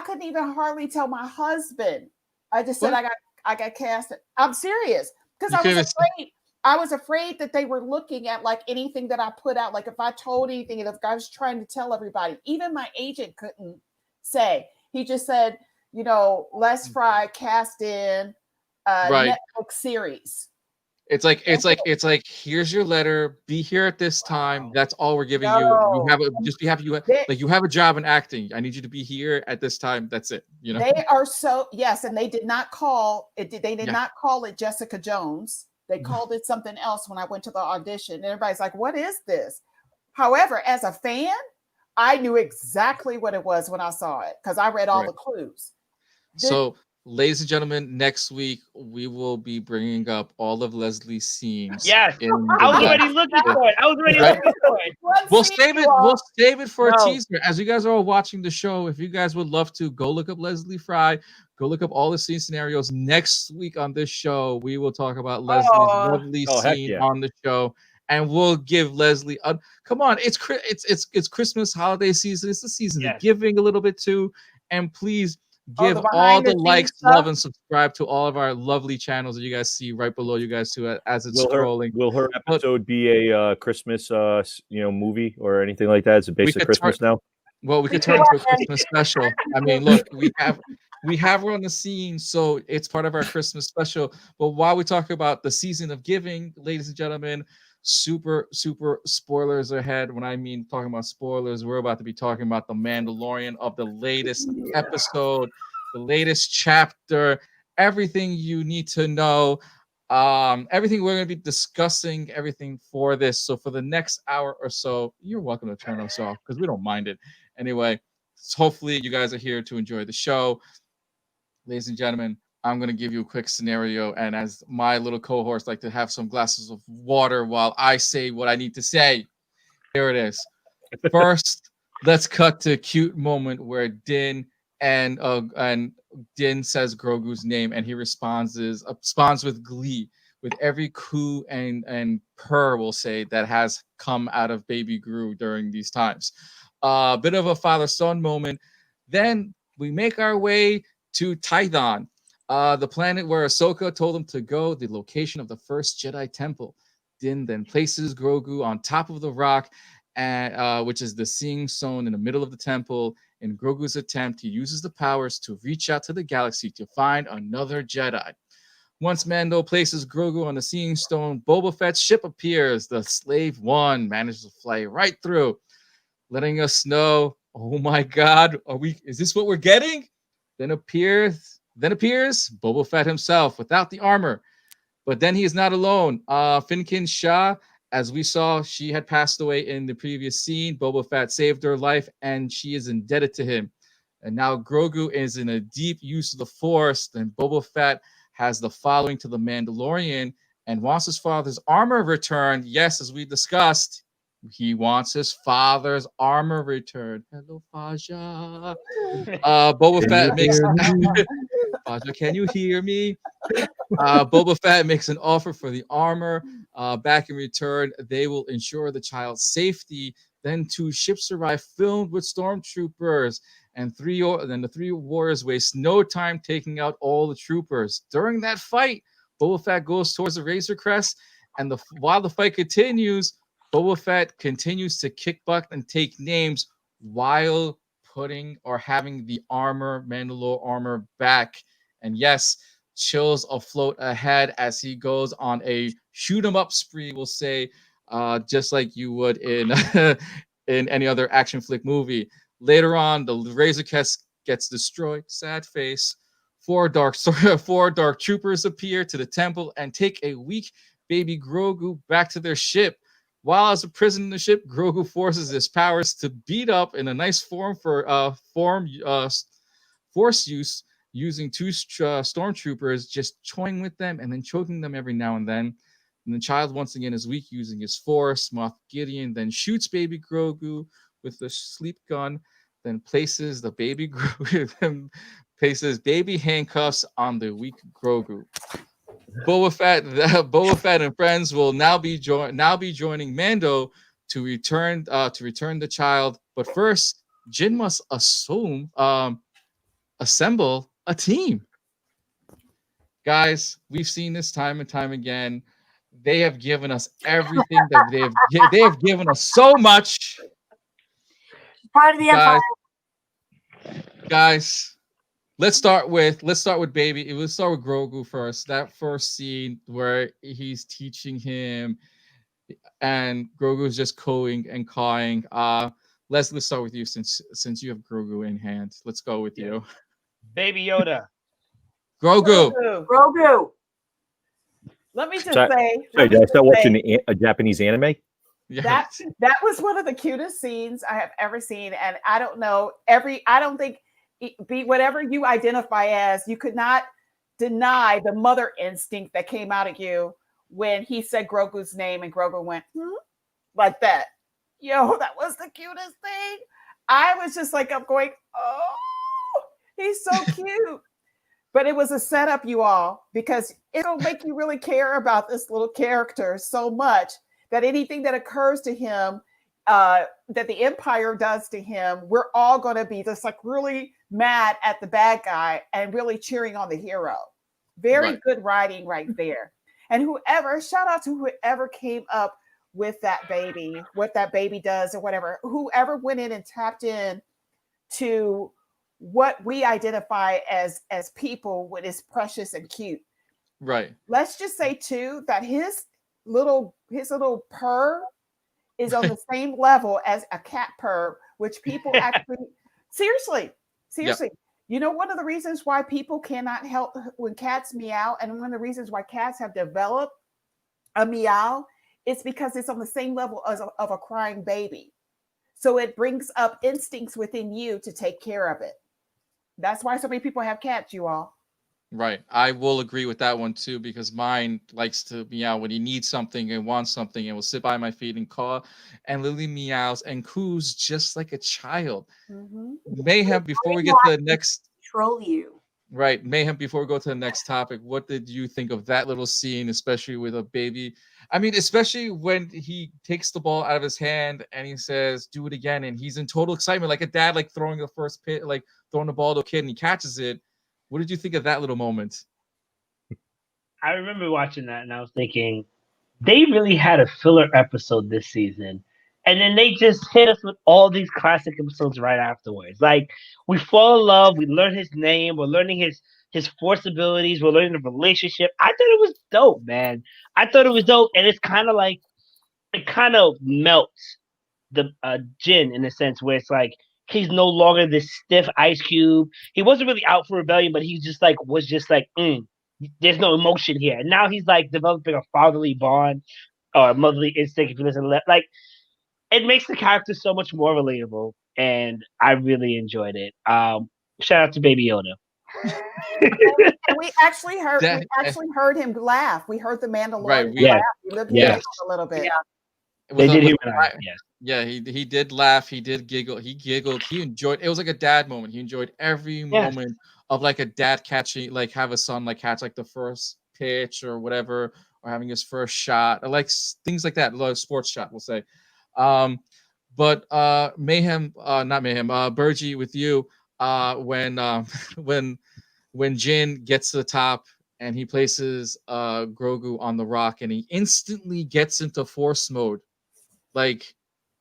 couldn't even hardly tell my husband. I just said What? I got cast. I'm serious because You I was couldn't even- afraid. I was afraid that they were looking at like anything that I put out. Like if I told anything, and if I was trying to tell everybody, even my agent couldn't say. He just said, Les Frye cast in a Right. Netflix series. It's like here's your letter. Be here at this time. That's all we're giving you. No. Just be happy you have a job in acting. I need you to be here at this time. That's it. They are so yes, and they did not call it. They did Yeah. not call it Jessica Jones. They called it something else when I went to the audition. And everybody's like, "What is this?" However, as a fan, I knew exactly what it was when I saw it because I read all Right. the clues. So, ladies and gentlemen, next week we will be bringing up all of Leslie's scenes. Yes. in I was the already looking for it. Right. One We'll scene, save it. you all- We'll save it for a No. teaser. As you guys are all watching the show, if you guys would love to, go look up Leslie Frye. Go look up all the scene scenarios. Next week on this show, we will talk about Leslie's lovely heck scene yeah. on the show, and we'll give Leslie. Come on, it's Christmas holiday season. It's the season of Yes. giving a little bit too, and please Oh, give the all behind the the likes, scenes love, stuff. and subscribe to all of our lovely channels that you guys see right below you guys too as it's scrolling. Will her But episode be a Christmas movie or anything like that? Is it we based on could Christmas now? well, we could turn into a Christmas special. I mean, look, we have her on the scene, so it's part of our Christmas special. But while we talk about the season of giving, ladies and gentlemen, super spoilers ahead. When I mean talking about spoilers, we're about to be talking about the Mandalorian of the latest episode, the latest chapter, everything you need to know. Everything we're going to be discussing, everything for this. So for the next hour or so, you're welcome to turn us off because we don't mind it. Anyway, hopefully you guys are here to enjoy the show. Ladies and gentlemen, I'm going to give you a quick scenario. And as my little cohorts like to have some glasses of water while I say what I need to say, here it is. First, let's cut to a cute moment where Din and Din says Grogu's name, and he responds with glee, with every coo and purr, we'll say, that has come out of Baby Gru during these times. A bit of a father-son moment. Then we make our way to Tython, the planet where Ahsoka told him to go, the location of the first Jedi Temple. Din then places Grogu on top of the rock, and which is the Seeing Stone in the middle of the temple. In Grogu's attempt, he uses the powers to reach out to the galaxy to find another Jedi. Once Mando places Grogu on the Seeing Stone, Boba Fett's ship appears. The Slave One manages to fly right through, letting us know, oh my God, is this what we're getting? Then appears Boba Fett himself without the armor. But then he is not alone. Finkin Shah, as we saw, she had passed away in the previous scene. Boba Fett saved her life, and she is indebted to him. And now Grogu is in a deep use of the Force. Then Boba Fett has the following to the Mandalorian and wants his father's armor returned. Yes, as we discussed, he wants his father's armor returned. Hello, Faja. Boba Fett makes. Faja, can you hear me? Boba Fett makes an offer for the armor. Back in return, they will ensure the child's safety. Then two ships arrive filled with stormtroopers, and the three warriors waste no time taking out all the troopers. During that fight, Boba Fett goes towards the Razor Crest, and while the fight continues, Boba Fett continues to kick butt and take names while putting or having the Mandalore armor back. And yes, chills afloat ahead as he goes on a shoot 'em up spree, we'll say, just like you would in in any other action flick movie. Later on, the Razor Crest gets destroyed. Sad face. Four dark troopers appear to the temple and take a weak baby Grogu back to their ship. While as a prisoner in the ship, Grogu forces his powers to beat up in a nice form for force use, using two stormtroopers, just toying with them and then choking them every now and then. And the child once again is weak, using his force. Moff Gideon then shoots baby Grogu with the sleep gun, then places the baby Grogu, places baby handcuffs on the weak Grogu. Boba Fett and friends will now be joining Mando to return the child. But first, Jin must assemble a team. Guys, we've seen this time and time again. They have given us everything that they have given us so much. Part of the Empire. Guys, let's start with baby. Let's start with Grogu first. That first scene where he's teaching him, and Grogu's just cooing and cawing. Let's start with you since you have Grogu in hand. Let's go with you. Baby Yoda. Grogu. Grogu. Let me just Sorry, say. Did I start watching a Japanese anime? Yeah. That was one of the cutest scenes I have ever seen, and I don't know I don't think be whatever you identify as, you could not deny the mother instinct that came out of you when he said Grogu's name and Grogu went like that. Yo, that was the cutest thing. I was just like, I'm going, oh, he's so cute. But it was a setup, you all, because it'll make you really care about this little character so much that anything that occurs to him, that the Empire does to him, we're all going to be just like really mad at the bad guy and really cheering on the hero. Very Right. good writing right there. And whoever, shout out to whoever came up with that baby, what that baby does or whatever, whoever went in and tapped in to what we identify as people, what is precious and cute. Right. Let's just say too that his little purr is on the same level as a cat purr, which people actually seriously. You know, one of the reasons why people cannot help when cats meow, and one of the reasons why cats have developed a meow, is because it's on the same level as of a crying baby. So it brings up instincts within you to take care of it. That's why so many people have cats, you all. Right. I will agree with that one too, because mine likes to meow when he needs something and wants something and will sit by my feet and caw. And Lily meows and coos just like a child. Mm-hmm. Mayhem, before we get to the next Control you. right, Mayhem, before we go to the next topic, what did you think of that little scene, especially with a baby? I mean, especially when he takes the ball out of his hand and he says, "Do it again," and he's in total excitement, like a dad, like throwing the first pit, like throwing the ball to a kid, and he catches it. What did you think of that little moment? I remember watching that and I was thinking, they really had a filler episode this season. And then they just hit us with all these classic episodes right afterwards. Like, we fall in love, we learn his name, we're learning his force abilities, we're learning the relationship. I thought it was dope, man. I thought it was dope, and it's kind of like it kind of melts the Jin in a sense where it's like he's no longer this stiff ice cube. He wasn't really out for rebellion, but he just like was just like, there's no emotion here. And now he's like developing a fatherly bond or a motherly instinct. If you listen to that, like it makes the character so much more relatable, and I really enjoyed it. Shout out to Baby Yoda. And we actually heard That- heard him laugh. We heard the Right, Mandalorian we- laugh. He looked Yes. a little bit. Yeah. They did with humanize. Yes. yeah, he did laugh, he did giggle, he giggled, he enjoyed. It was like a dad moment. He enjoyed every Yes. moment of like a dad catching, like have a son like catch like the first pitch or whatever, or having his first shot, or like things like that, like sports shot, we'll say. But Mayhem, not Mayhem, Bergy, with you, when when Jin gets to the top and he places Grogu on the rock and he instantly gets into force mode. Like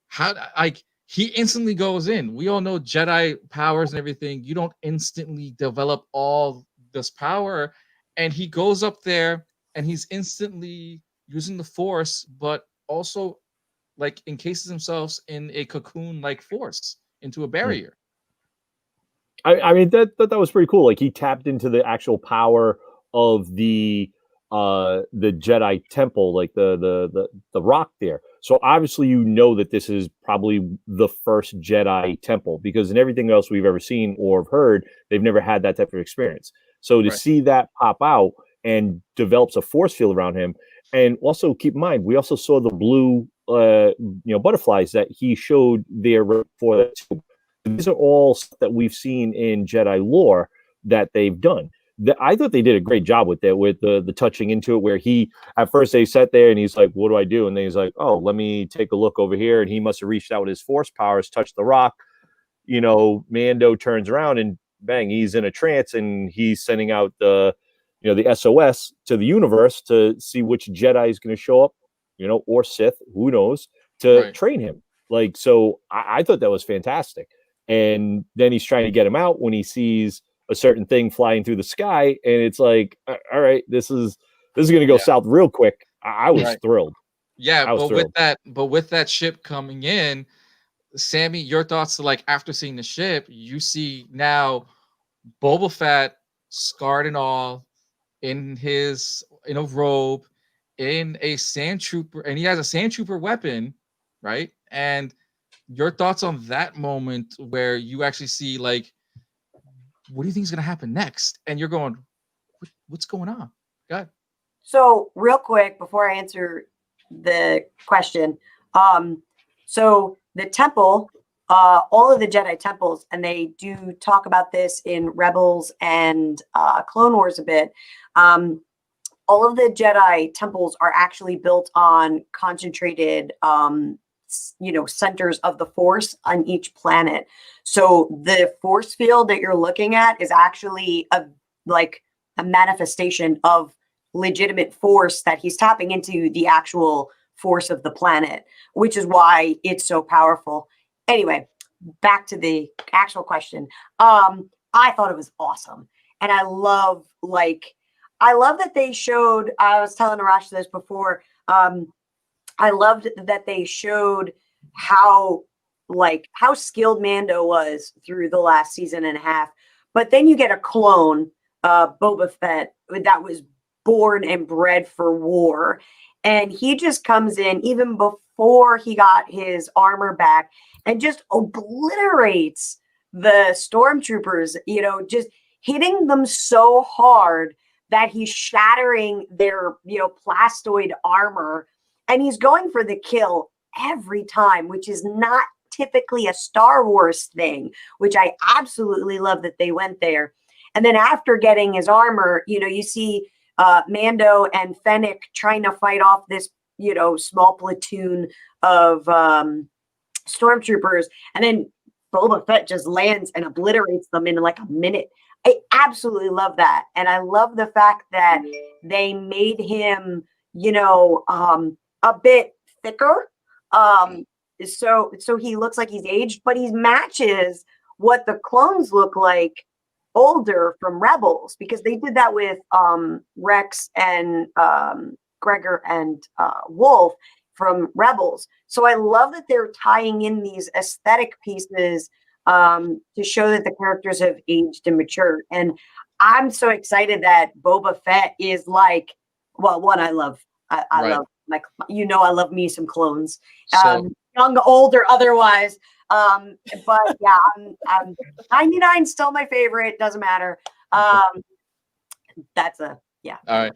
how like he instantly goes in. We all know Jedi powers and everything. You don't instantly develop all this power, and he goes up there and he's instantly using the force, but also like encases himself in a cocoon like force into a barrier. I mean that was pretty cool. Like he tapped into the actual power of the Jedi temple, like the rock there. So obviously you know that this is probably the first Jedi temple, because in everything else we've ever seen or heard, they've never had that type of experience. So to Right. see that pop out and develops a force field around him, and also keep in mind we also saw the blue butterflies that he showed there for that too. These are all stuff that we've seen in Jedi lore that they've done. I thought they did a great job with that, with the touching into it, where he, at first they sat there and he's like, what do I do? And then he's like, oh, let me take a look over here. And he must have reached out with his force powers, touched the rock. Mando turns around and bang, he's in a trance and he's sending out the SOS to the universe to see which Jedi is going to show up, or Sith, who knows, to Right. train him. Like, so I thought that was fantastic. And then he's trying to get him out when he sees a certain thing flying through the sky, and it's like, all right, this is going to go south real quick. I was Right. thrilled. Yeah, I was but with that ship coming in, Sammy, your thoughts, like after seeing the ship, you see now Boba Fett scarred and all, in a robe, in a sand trooper, and he has a sand trooper weapon, right? And your thoughts on that moment where you actually see, like, what do you think is going to happen next? And you're going, what's going on? God. So real quick, before I answer the question, so the temple, all of the Jedi temples, and they do talk about this in Rebels and Clone Wars a bit. All of the Jedi temples are actually built on concentrated centers of the force on each planet. So the force field that you're looking at is actually a manifestation of legitimate force that he's tapping into, the actual force of the planet, which is why it's so powerful. Anyway, back to the actual question. I thought it was awesome. And I love that they showed, I was telling Arash this before, I loved that they showed how skilled Mando was through the last season and a half. But then you get a clone, Boba Fett, that was born and bred for war. And he just comes in even before he got his armor back and just obliterates the stormtroopers, just hitting them so hard that he's shattering their, plastoid armor. And he's going for the kill every time, which is not typically a Star Wars thing, which I absolutely love that they went there. And then after getting his armor, you see Mando and Fennec trying to fight off this, small platoon of stormtroopers. And then Boba Fett just lands and obliterates them in like a minute. I absolutely love that. And I love the fact that they made him, a bit thicker. So he looks like he's aged, but he matches what the clones look like older from Rebels, because they did that with Rex and Gregor and Wolf from Rebels. So I love that they're tying in these aesthetic pieces to show that the characters have aged and matured. And I'm so excited that Boba Fett is like, well, one, I love I love me some clones, young, older, otherwise. But yeah, I'm 99 still my favorite. Doesn't matter. That's a yeah. All right.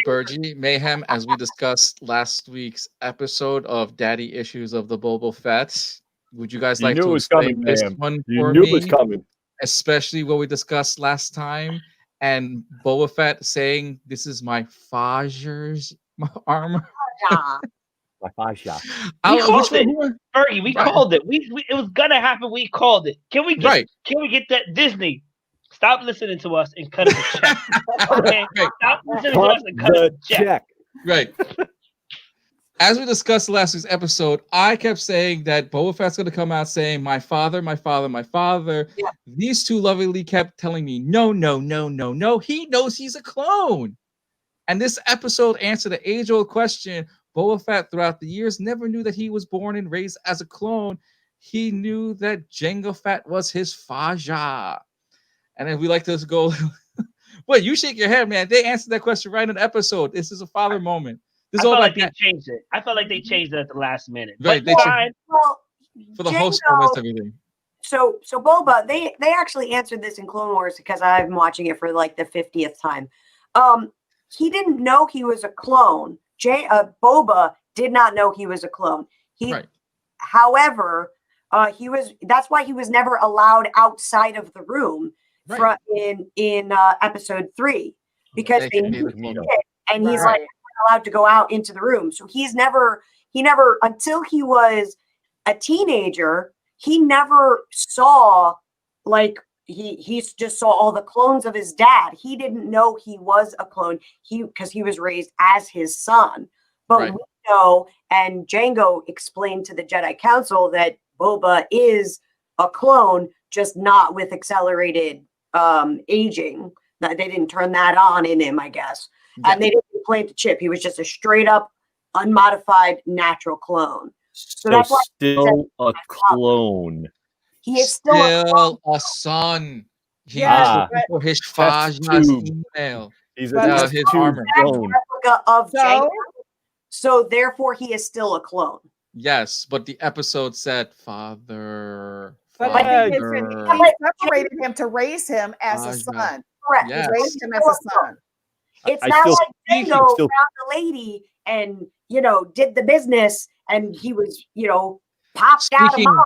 Bergy, Mayhem, as we discussed last week's episode of Daddy Issues of the Boba Fett, would you guys like to explain this one for me? It was coming. Especially what we discussed last time, and Boba Fett saying, "This is my Fajer's armor." My Faja. We called it. Bergy, we called it. We it was gonna happen. We called it. Can we get that Disney? Stop listening to us and cut us a check. Okay? Stop listening to us and cut us a check. Right. As we discussed last week's episode, I kept saying that Boba Fett's going to come out saying, "My father, my father, my father." Yeah. These two lovingly kept telling me, no, no, no, no, no. He knows he's a clone. And this episode answered the age-old question. Boba Fett, throughout the years, never knew that he was born and raised as a clone. He knew that Jango Fett was his Faja. And then we like to go, wait, you shake your head, man. They answered that question right in the episode. This is a father moment. This I felt like they changed it. I felt like they changed it at the last minute. Right. For the host moments, everything. So Boba, they actually answered this in Clone Wars because I'm watching it for like the 50th time. He didn't know he was a clone. Boba did not know he was a clone. However, that's why he was never allowed outside of the room in episode 3, because they knew he did, and he's like not allowed to go out into the room. So he never until he was a teenager, he never saw he just saw all the clones of his dad. He didn't know he was a clone because he was raised as his son. But we know, and Jango explained to the Jedi Council, that Boba is a clone, just not with accelerated aging. They didn't turn that on in him, I guess. Yeah. And they didn't plant the chip. He was just a straight up, unmodified, natural clone. So that's why still a clone. He is still a son. He is for his Faja's email. He's his armor. Of Jango. So therefore, he is still a clone. Yes, but the episode said father. But he separated him to raise him as a son. Correct. Yes. He raised him as a son. It's not like Jango found a lady and, did the business, and he was, popped out of mom.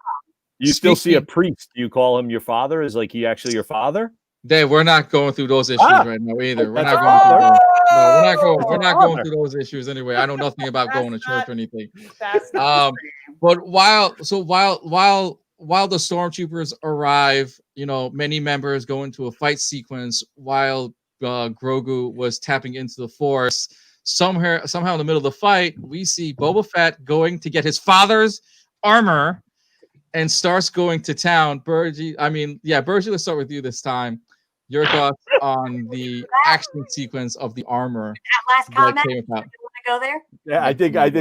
You still see a priest. Do you call him your father? Is he actually your father? We're not going through those issues right now either. We're not going through those. No, we're not going. We're not going Father. through those issues anyway. I know nothing about going to That's church not- or anything. That's not the Um, same. but while the stormtroopers arrive, many members go into a fight sequence while Grogu was tapping into the Force. Somehow in the middle of the fight, we see Boba Fett going to get his father's armor and starts going to town. Bergy, let's start with you this time. Your thoughts on the action sequence of the armor That last that comment. came You about? want to go there? Yeah, I think I've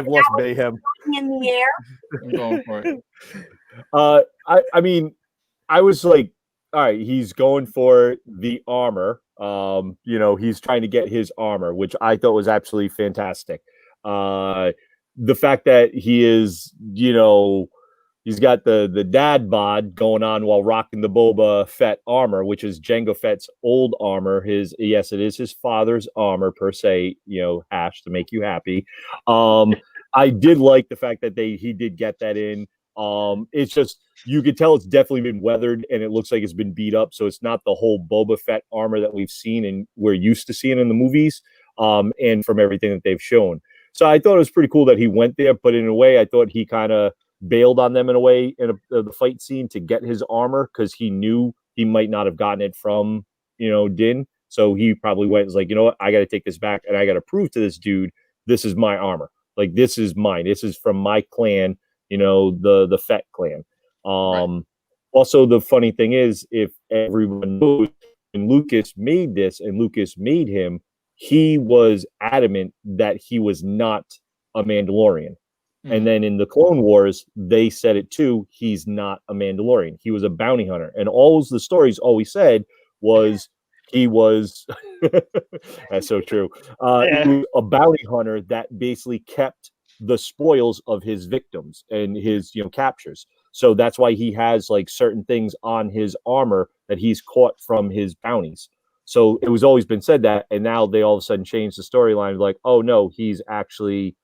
lost Mayhem. In the air. I'm going for it. I mean, I was like, all right, he's going for the armor. He's trying to get his armor, which I thought was absolutely fantastic. The fact that he is, he's got the dad bod going on while rocking the Boba Fett armor, which is Jango Fett's old armor. It is his father's armor per se, Ash, to make you happy. I did like the fact that he did get that in. It's just, you could tell it's definitely been weathered and it looks like it's been beat up. So it's not the whole Boba Fett armor that we've seen and we're used to seeing in the movies, and from everything that they've shown. So I thought it was pretty cool that he went there, but in a way, I thought he kind of bailed on them in a way in the fight scene to get his armor because he knew he might not have gotten it from, Din. So he probably went and was like, you know what, I got to take this back and I got to prove to this dude, this is my armor. Like, this is mine. This is from my clan, the Fett clan. Right. Also, the funny thing is, if everyone knows, when Lucas made this and Lucas made him, he was adamant that he was not a Mandalorian. And then in the Clone Wars, they said it too. He's not a Mandalorian. He was a bounty hunter. And all the stories always said was he was, that's so true. He was a bounty hunter that basically kept the spoils of his victims and his, captures. So that's why he has like certain things on his armor that he's caught from his bounties. So it was always been said that. And now they all of a sudden changed the storyline. Like, oh no, he's actually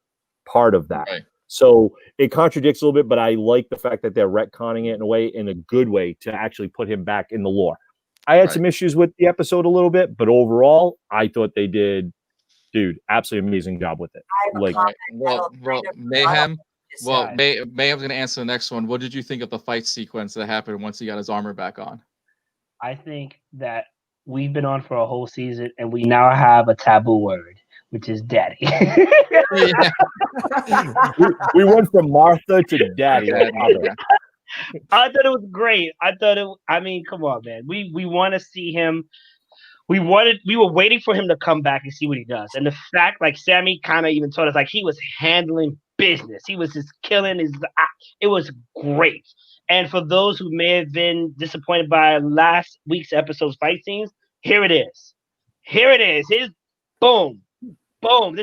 part of that. Right. So it contradicts a little bit, but I like the fact that they're retconning it in a way, in a good way, to actually put him back in the lore. I had some issues with the episode a little bit, but overall, I thought they did, absolutely amazing job with it. Like, well, Mayhem. Well, Mayhem's going to answer the next one. What did you think of the fight sequence that happened once he got his armor back on? I think that we've been on for a whole season, and we now have a taboo word, which is daddy. we went from Martha to daddy. I thought it was great. Come on, man. We want to see him. We were waiting for him to come back and see what he does. And the fact, like Sammy kind of even told us, like he was handling business. He was just killing it was great. And for those who may have been disappointed by last week's episode's fight scenes, here it is. Here's boom. Boom.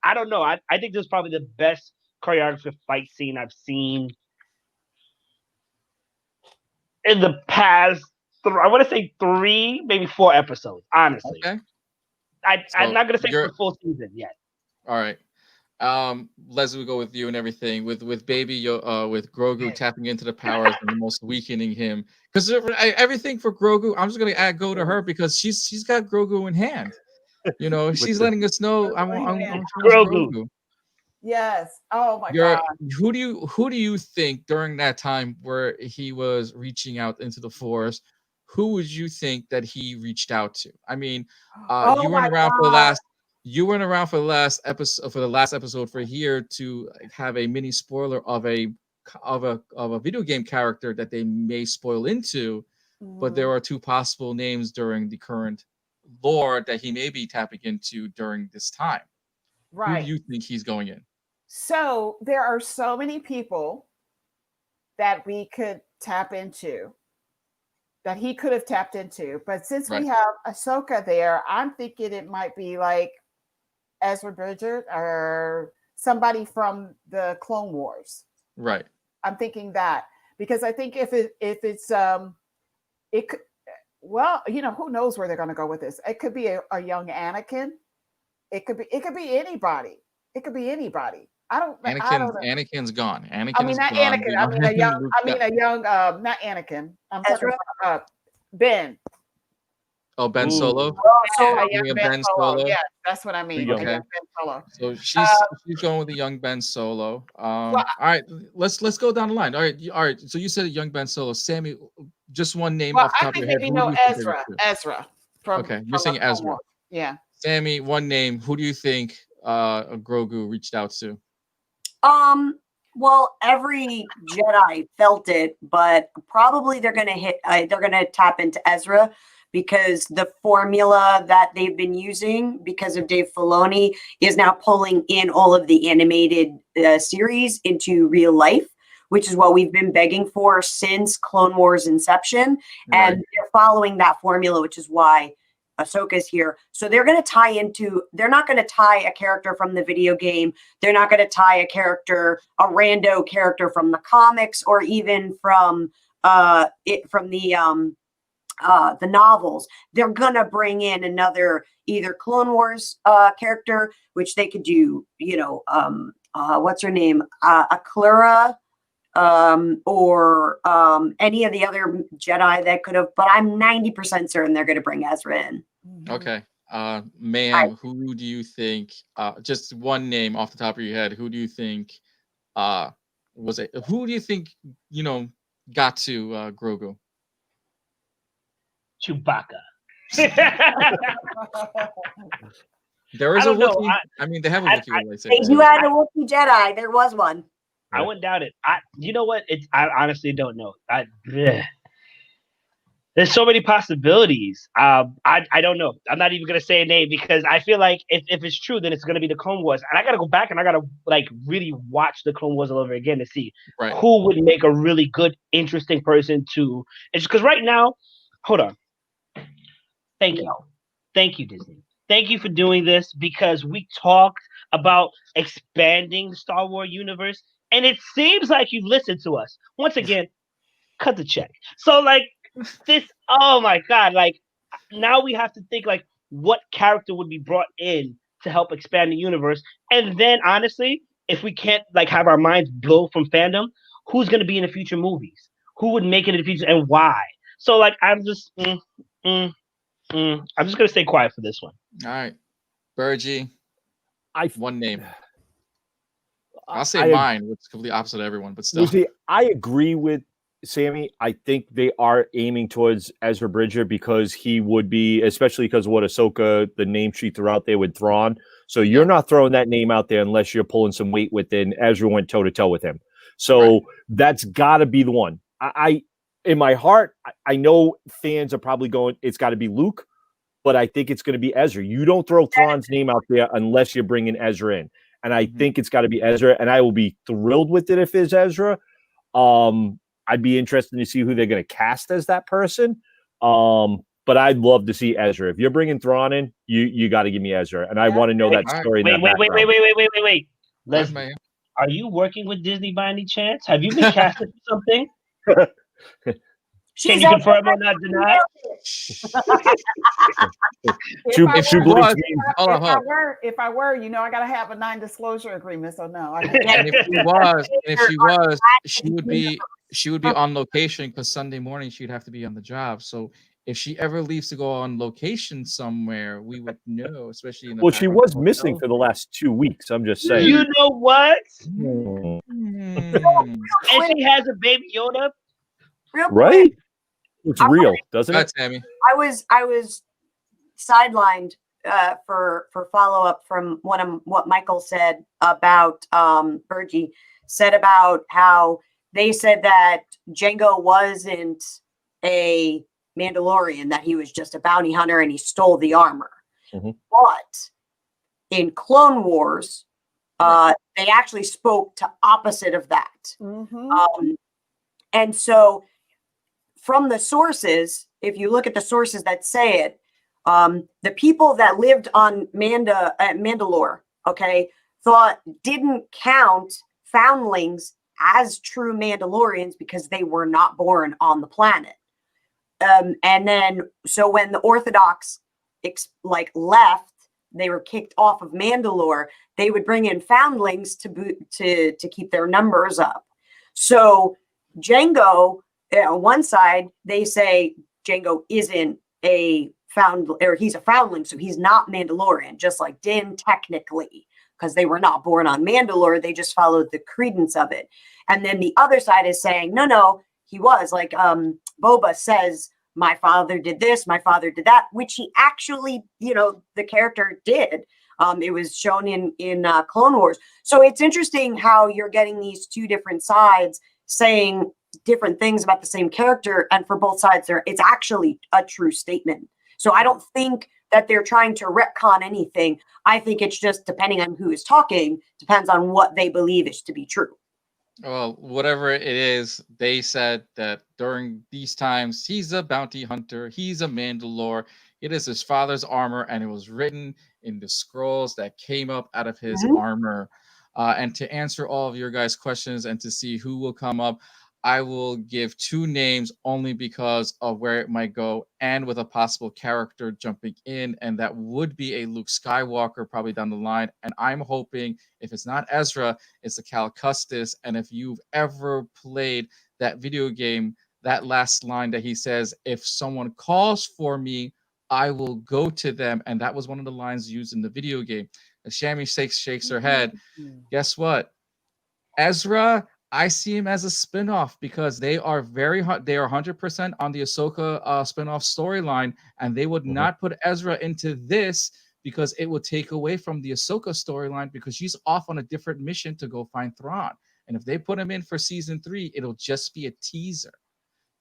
I don't know. I think this is probably the best choreographed fight scene I've seen in the past, I want to say 3, maybe 4 episodes, honestly. Okay. I'm not going to say for the full season yet. All right. Leslie, we go with you and everything. With with Grogu tapping into the powers and almost weakening him. Because everything for Grogu, I'm just going to go to her because she's got Grogu in hand. She's letting us know I'm Grogu. Yes. Oh my God. Who do you think during that time where he was reaching out into the Force, who would you think that he reached out to? I mean, you weren't around for the last episode for here to have a mini spoiler of a video game character that they may spoil into, but there are 2 possible names during the current lore that he may be tapping into during this time. Right. Who do you think he's going in? So there are so many people that we could tap into, that he could have tapped into. But since we have Ahsoka there, I'm thinking it might be like Ezra Bridger or somebody from the Clone Wars. Right. I'm thinking that because I think if it's it could, well, who knows where they're going to go with this? It could be a young Anakin. It could be anybody. It could be anybody. I don't know. Anakin's gone. Not Anakin. I mean a young. Not Anakin. I'm talking about Ben. Oh, Ben Ooh. Solo. So Yeah, Young young Ben Ben Solo. Solo. Yeah, that's what I mean. young A Okay. young Ben Solo. So she's going with the young Ben Solo. All right, let's go down the line. All right. So you said a young Ben Solo. Sammy, just one name Well, off the I top of think your head. maybe Who do know you think they're Ezra. gonna do? Ezra from Okay, you're saying the Clone Ezra. Wars. Yeah. Sammy, one name. Who do you think Grogu reached out to? Well, every Jedi felt it, but probably they're gonna tap into Ezra because the formula that they've been using because of Dave Filoni is now pulling in all of the animated series into real life, which is what we've been begging for since Clone Wars inception. Right. And they're following that formula, which is why Ahsoka's here. So they're going to tie into, they're not going to tie a character from the video game. They're not going to tie a rando character from the comics or even from the novels. They're going to bring in another either Clone Wars character, which they could do, what's her name? Aklara, or any of the other Jedi that could have, but I'm 90% certain they're going to bring Ezra in. Okay. Mayhem, who do you think, just one name off the top of your head, who do you think who do you think, got to Grogu? Chewbacca. There is I a don't know. Wookiee. I mean, they have a Wookiee with They lightsaber. do had a Wookiee Jedi. There was one. I wouldn't doubt it. You know what? I honestly don't know. There's so many possibilities. I don't know. I'm not even gonna say a name because I feel like if it's true, then it's gonna be the Clone Wars, and I gotta go back and I gotta really watch the Clone Wars all over again to see who would make a really good, interesting person to. It's because right now, hold on. Thank you, Disney. Thank you for doing this because we talked about expanding the Star Wars universe, and it seems like you've listened to us. Once again, cut the check. So this, oh my God, now we have to think what character would be brought in to help expand the universe. And then honestly, if we can't have our minds blow from fandom, who's going to be in the future movies? Who would make it in the future and why? So I'm just, I'm just going to stay quiet for this one. All right. Bergy, one name. I'll say I mine, which is completely opposite of everyone, but still. See, I agree with Sammy. I think they are aiming towards Ezra Bridger because he would be, especially because of what Ahsoka, the name she threw out there with Thrawn. So you're not throwing that name out there unless you're pulling some weight within. Ezra went toe to toe with him. So that's got to be the one. I in my heart, I know fans are probably going, it's got to be Luke, but I think it's going to be Ezra. You don't throw Thrawn's name out there unless you're bringing Ezra in. And I think it's got to be Ezra, and I will be thrilled with it if it's Ezra. I'd be interested to see who they're going to cast as that person. But I'd love to see Ezra. If you're bringing Thrawn in, you got to give me Ezra, and I want to know that story. Wait. Leslie, are you working with Disney by any chance? Have you been casted for something? Can you confirm or not deny? If I were, I gotta have a non-disclosure agreement. So no. And if she was, she would be on location because Sunday morning she'd have to be on the job. So if she ever leaves to go on location somewhere, we would know, especially in the she was missing for the last 2 weeks. I'm just saying. You know what? And she has a baby Yoda. Right? It's real, doesn't it? Sammy. I was sidelined for follow up from what Michael said about Bergy said about how they said that Jango wasn't a Mandalorian, that he was just a bounty hunter and he stole the armor. But in Clone Wars, they actually spoke to opposite of that. And so from the sources, if you look at the sources that say it, the people that lived on Mandalore, didn't count foundlings as true Mandalorians because they were not born on the planet. And then, so when the Orthodox left, they were kicked off of Mandalore. They would bring in foundlings to keep their numbers up. So Jango, on one side, they say Jango isn't a he's a foundling, so he's not Mandalorian, just like Din technically, because they were not born on Mandalore. They just followed the credence of it. And then the other side is saying, no, he was like Boba says, my father did this, my father did that, which he actually, the character did. It was shown in Clone Wars. So it's interesting how you're getting these two different sides saying different things about the same character. And for both sides, it's actually a true statement. So I don't think that they're trying to retcon anything. I think it's just depending on who is talking, depends on what they believe is to be true. Well, whatever it is, they said that during these times, he's a bounty hunter, he's a Mandalore. It is his father's armor, and it was written in the scrolls that came up out of his armor. And to answer all of your guys' questions and to see who will come up, I will give two names only because of where it might go and with a possible character jumping in, and that would be a Luke Skywalker probably down the line. And I'm hoping if it's not Ezra, it's a Cal Kestis. And if you've ever played that video game, that last line that he says, if someone calls for me, I will go to them. And that was one of the lines used in the video game. As Sammy shakes her head, guess what? Ezra, I see him as a spinoff because they are they are 100% on the Ahsoka spinoff storyline, and they would not put Ezra into this because it would take away from the Ahsoka storyline because she's off on a different mission to go find Thrawn. And if they put him in for season 3, it'll just be a teaser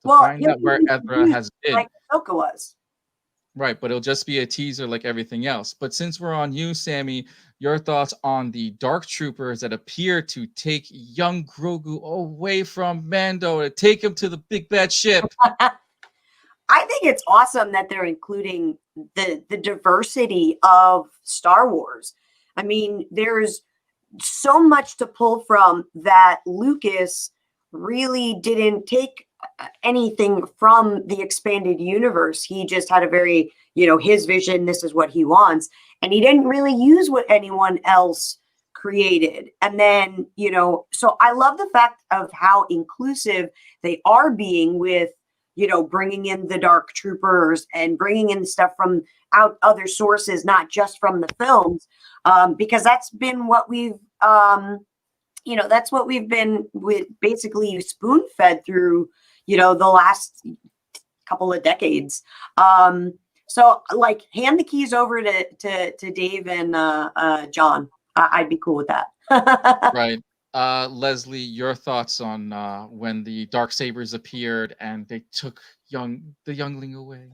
to find out where Ezra has been. Like Ahsoka was. Right, but it'll just be a teaser like everything else. But since we're on you, Sammy, your thoughts on the Dark Troopers that appear to take young Grogu away from Mando to take him to the big bad ship? I think it's awesome that they're including the diversity of Star Wars. I mean, there's so much to pull from that Lucas really didn't take anything from the expanded universe. He just had a very, his vision, this is what he wants. And he didn't really use what anyone else created. And then, so I love the fact of how inclusive they are being with, bringing in the Dark Troopers and bringing in stuff from other sources, not just from the films, because that's been what we've, that's what we've been with basically spoon fed through the last couple of decades. So like hand the keys over to Dave and John. I'd be cool with that. Right. Leslie, your thoughts on when the Darksabers appeared and they took the youngling away?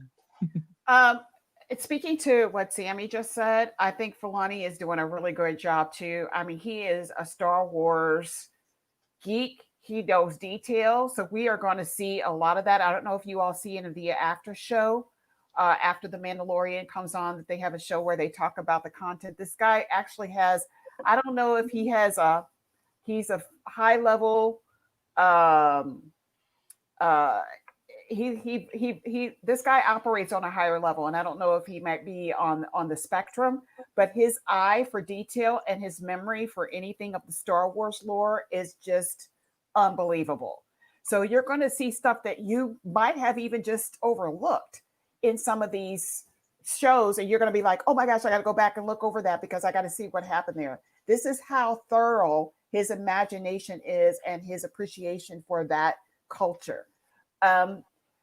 Speaking to what Sammy just said, I think Filoni is doing a really good job too. I mean, he is a Star Wars geek. He knows details. So we are going to see a lot of that. I don't know if you all see in the after show, after The Mandalorian comes on, that they have a show where they talk about the content. This guy actually has, I don't know if he's a high level, this guy operates on a higher level, and I don't know if he might be on the spectrum, but his eye for detail and his memory for anything of the Star Wars lore is just unbelievable. So you're going to see stuff that you might have even just overlooked in some of these shows, and you're going to be like, oh my gosh, I got to go back and look over that because I got to see what happened there. This is how thorough his imagination is and his appreciation for that culture.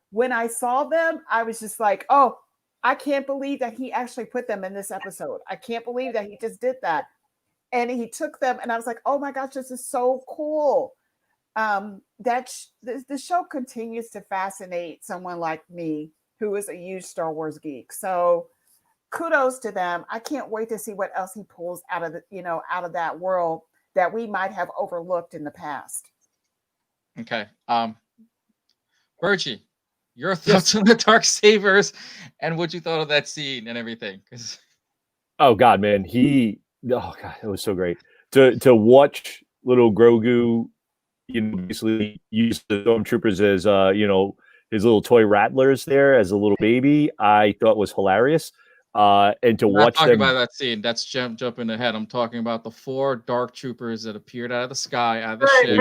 When I saw them, I was just like, oh, I can't believe that he actually put them in this episode. I can't believe that he just did that. And he took them, and I was like, oh my gosh, this is so cool. The show continues to fascinate someone like me who is a huge Star Wars geek. So kudos to them. I can't wait to see what else he pulls out of that world that we might have overlooked in the past. Okay. Bergy, your thoughts on the Darksabers and what you thought of that scene and everything. Oh God, man. It was so great. To watch little Grogu, basically use the stormtroopers as his little toy rattlers there as a little baby, I thought was hilarious. And to watch them about that scene, that's jumping ahead. I'm talking about the 4 Dark Troopers that appeared out of the sky, out of the ship.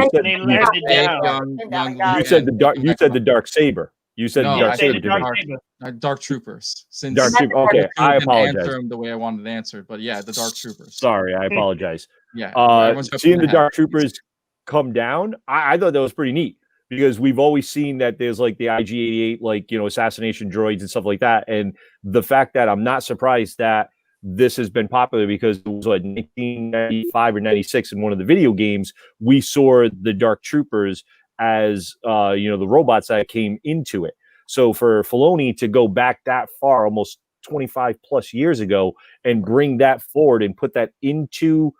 You said the Dark Saber. You said No, Dark I Say Saber the to Dark me. Saber. Dark Troopers. Since Dark Troopers. I Okay, I didn't apologize. answer him the way I wanted to answer, but yeah, the Dark Troopers. Sorry, I apologize. Yeah, everyone's jumping Seeing the ahead. Dark Troopers come down, I thought that was pretty neat because we've always seen that there's like the IG-88, like, you know, assassination droids and stuff like that. And the fact that I'm not surprised that this has been popular because it was what 1995 or 96 in one of the video games, we saw the Dark Troopers as you know, the robots that came into it. So for Filoni to go back that far, almost 25 plus years ago, and bring that forward and put that into,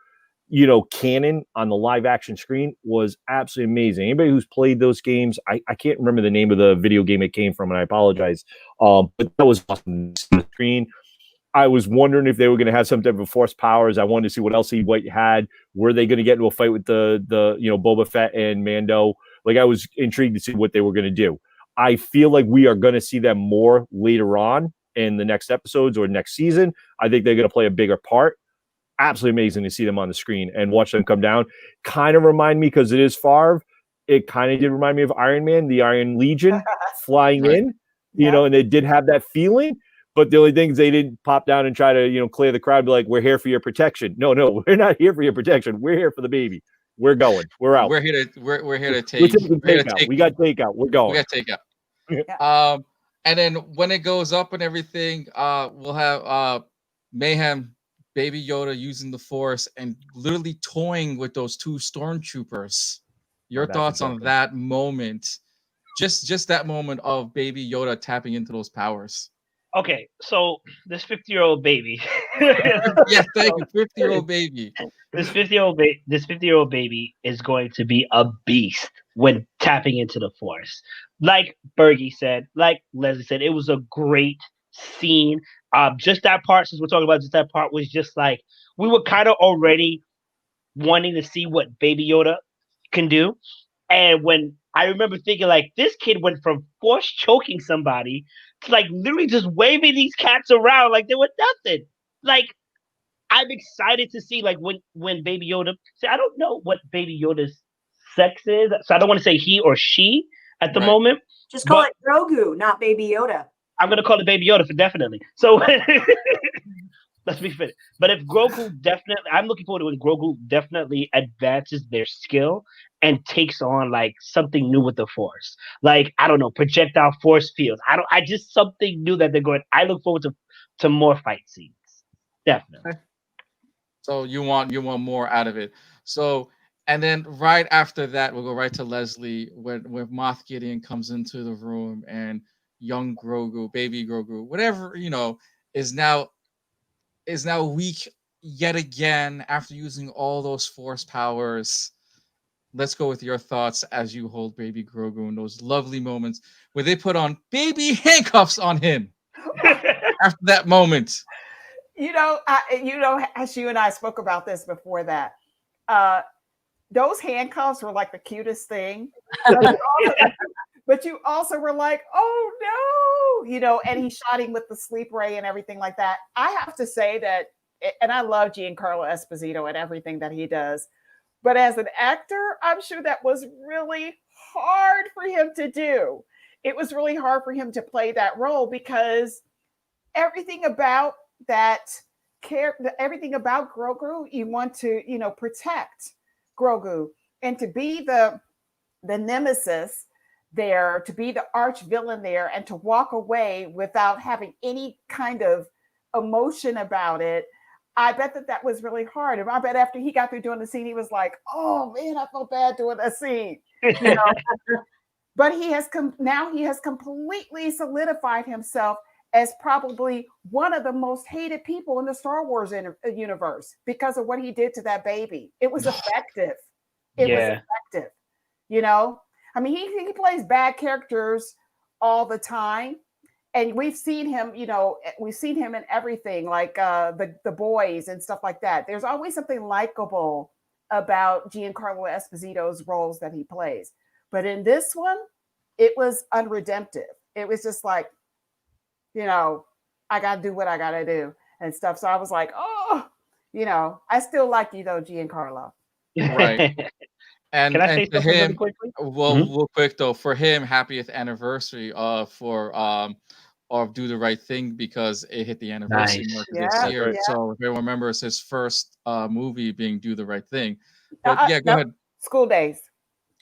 you know, canon on the live action screen was absolutely amazing. Anybody who's played those games, I can't remember the name of the video game it came from, and I apologize. But that was awesome on the screen. I was wondering if they were going to have some type of force powers. I wanted to see what else he had. Were they going to get into a fight with the you know, Boba Fett and Mando? Like, I was intrigued to see what they were going to do. I feel like we are going to see them more later on in the next episodes or next season. I think they're going to play a bigger part. Absolutely amazing to see them on the screen and watch them come down. Kind of remind me, because it is Favre, it kind of did remind me of Iron Man, the Iron Legion flying in, you know, and they did have that feeling. But the only thing is they didn't pop down and try to, you know, clear the crowd, be like, we're here for your protection. No, we're not here for your protection. We're here for the baby. We're going. We're out. We're here to take. We're taking takeout. We got takeout. We're going. We got takeout. And then when it goes up and everything, we'll have Mayhem, Baby Yoda using the Force and literally toying with those two stormtroopers. Your thoughts on that moment? Just that moment of Baby Yoda tapping into those powers. Okay, so this 50-year-old baby. Yes, thank you, 50-year-old baby. This 50-year-old baby is going to be a beast when tapping into the Force. Like Bergy said, like Leslie said, it was a great scene. Just that part, since we're talking about just that part, was just like we were kind of already wanting to see what Baby Yoda can do. And when I remember thinking, like, this kid went from force choking somebody to like literally just waving these cats around like they were nothing. Like, I'm excited to see like when Baby Yoda. See, I don't know what Baby Yoda's sex is, so I don't want to say he or she at the moment. Just call it Grogu, not Baby Yoda. I'm gonna call it Baby Yoda for definitely. So let's be fair. But if Grogu definitely, I'm looking forward to when Grogu definitely advances their skill and takes on like something new with the Force. Like, I don't know, projectile force fields. I just something new that they're going. I look forward to more fight scenes. Definitely. So you want more out of it. So, and then right after that, we'll go right to Leslie when Moff Gideon comes into the room and young Grogu, baby Grogu, whatever, you know, is now weak yet again after using all those force powers. Let's go with your thoughts as you hold baby Grogu in those lovely moments where they put on baby handcuffs on him after that moment. You know, as you and I spoke about this before that, those handcuffs were like the cutest thing. But you also were like, oh no, you know, and he shot him with the sleep ray and everything like that. I have to say that, and I love Giancarlo Esposito and everything that he does. But as an actor, I'm sure that was really hard for him to do. It was really hard for him to play that role because everything about that character, everything about Grogu, you want to, you know, protect Grogu, and to be the nemesis there, to be the arch villain there, and to walk away without having any kind of emotion about it. I bet that was really hard. And I bet after he got through doing the scene, he was like, "Oh man, I felt bad doing that scene." You know? But he has completely solidified himself as probably one of the most hated people in the Star Wars universe because of what he did to that baby. It was effective. It was effective. You know, I mean, he plays bad characters all the time. And we've seen him, you know, we've seen him in everything, like the boys and stuff like that. There's always something likable about Giancarlo Esposito's roles that he plays. But in this one, it was unredemptive. It was just like, you know, I got to do what I got to do and stuff. So I was like, oh, you know, I still like you though, Giancarlo. Right. Can I say and to something really him, quickly? well, Mhm. real quick though, for him, happiest anniversary of Do the Right Thing, because it hit the anniversary Nice. mark this Yeah, That's year. right. yeah. So if everyone remembers his first movie being Do the Right Thing. But yeah, go Nope. ahead. School days.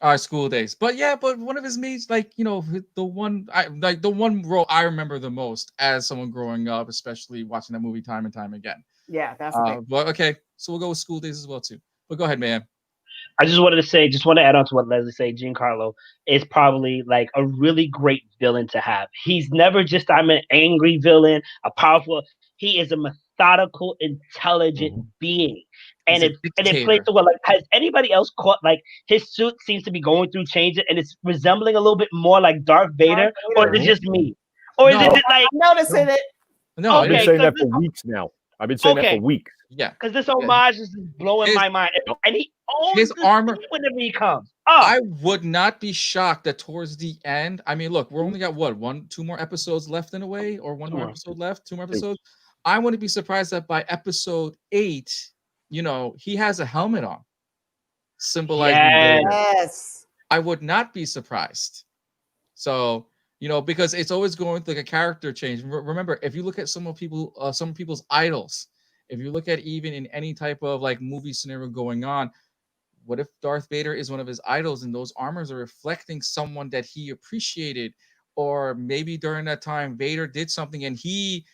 Our school days. But yeah, but one of his mates, like, the one role I remember the most as someone growing up, especially watching that movie time and time again. Yeah, that's right. But okay, so we'll go with School Days as well too. But go ahead, man. I just wanted to say, just want to add on to what Leslie said. Giancarlo is probably like a really great villain to have. He's never just I'm an angry villain, a powerful. He is a methodical, intelligent Mhm. being, He's a and it plays dictator. so well. Like, has anybody else caught like his suit seems to be going through changes, and it's resembling a little bit more like Darth Vader, Darth or is Vader. it Mhm. just me, or is it No, just like I'm noticing it. no, I've been okay, saying because that for weeks now. I've been saying that for okay, weeks. yeah, because this yeah. homage is just blowing His my mind, and he owns his the armor. scene whenever he comes. Oh, I would not be shocked that towards the end. I mean, look, we're Mhm. only got what, two more episodes left in a way, or one Come more on. episode left, two more Two. episodes. I wouldn't be surprised that by episode 8, he has a helmet on, symbolizing Yes. Vader. Yes. I would not be surprised. So, because it's always going through like a character change. Remember, if you look at some people's idols, if you look at even in any type of like movie scenario going on, what if Darth Vader is one of his idols and those armors are reflecting someone that he appreciated? Or maybe during that time, Vader did something and he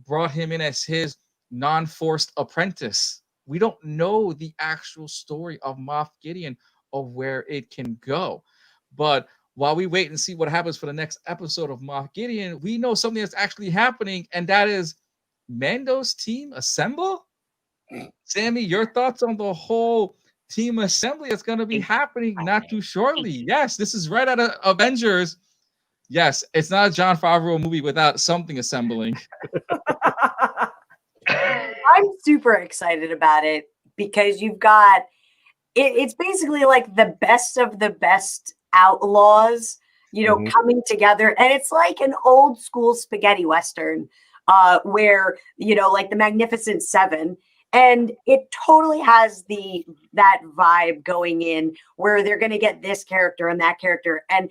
brought him in as his non forced apprentice. We don't know the actual story of Moff Gideon, of where it can go. But while we wait and see what happens for the next episode of Moff Gideon, we know something that's actually happening, and that is Mando's team assemble. Sammy, your thoughts on the whole team assembly that's going to be happening not too shortly? Yes, this is right out of Avengers. Yes, it's not a John Favreau movie without something assembling. I'm super excited about it because you've got it's basically like the best of the best outlaws, Mhm. coming together. And it's like an old school spaghetti western, where, like the Magnificent Seven. And it totally has that vibe going in where they're gonna get this character and that character. And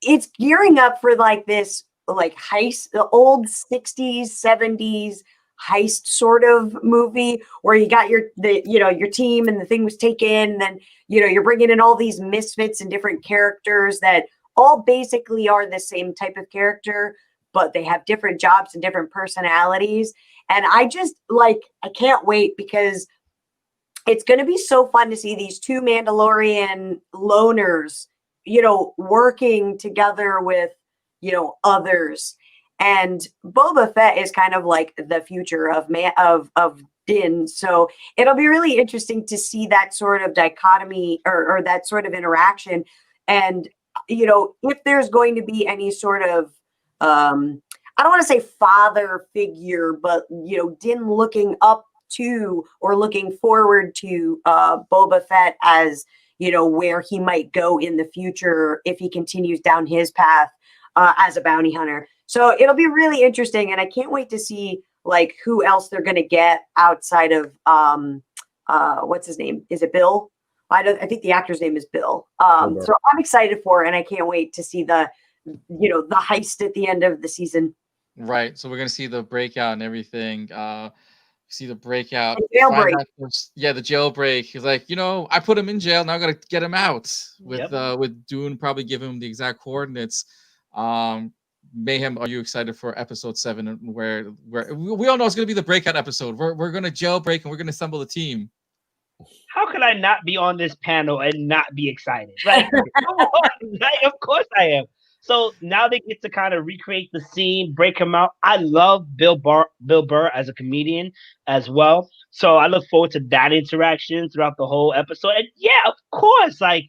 it's gearing up for like this like heist, the old 60s, 70s heist sort of movie where you got your team and the thing was taken, and then you're bringing in all these misfits and different characters that all basically are the same type of character, but they have different jobs and different personalities. And I can't wait because it's going to be so fun to see these two Mandalorian loners, working together with, others. And Boba Fett is kind of like the future of Din. So it'll be really interesting to see that sort of dichotomy or that sort of interaction. And, if there's going to be any sort of, I don't want to say father figure, but, Din looking up to or looking forward to Boba Fett as where he might go in the future if he continues down his path as a bounty hunter. So it'll be really interesting, and I can't wait to see like who else they're going to get outside of what's his name? Is it Bill? I think the actor's name is Bill. So I'm excited for it, and I can't wait to see the heist at the end of the season. Right. So we're gonna see the breakout and everything. See the breakout. The jailbreak. Yeah, the jailbreak. He's like, I put him in jail. Now I gotta get him out. With Dune probably give him the exact coordinates. Mayhem, are you excited for episode 7, where we all know it's gonna be the breakout episode? We're gonna jailbreak and we're gonna assemble a team. How could I not be on this panel and not be excited? Like, come on, like, of course I am. So now they get to kind of recreate the scene, break him out. I love Bill Burr as a comedian as well. So I look forward to that interaction throughout the whole episode. And yeah, of course, like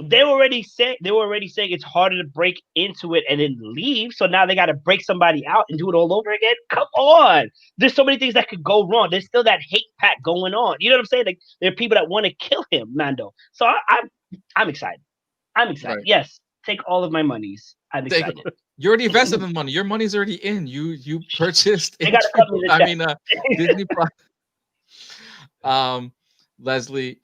they were already saying it's harder to break into it and then leave. So now they got to break somebody out and do it all over again. Come on, there's so many things that could go wrong. There's still that hate pack going on. You know what I'm saying? Like there are people that want to kill him, Mando. So I'm excited. I'm excited. Right. Yes, take all of my monies. I'm excited. You already invested in money. Your money's already in. You purchased. They gotta cut me the check. Disney Plus. Leslie,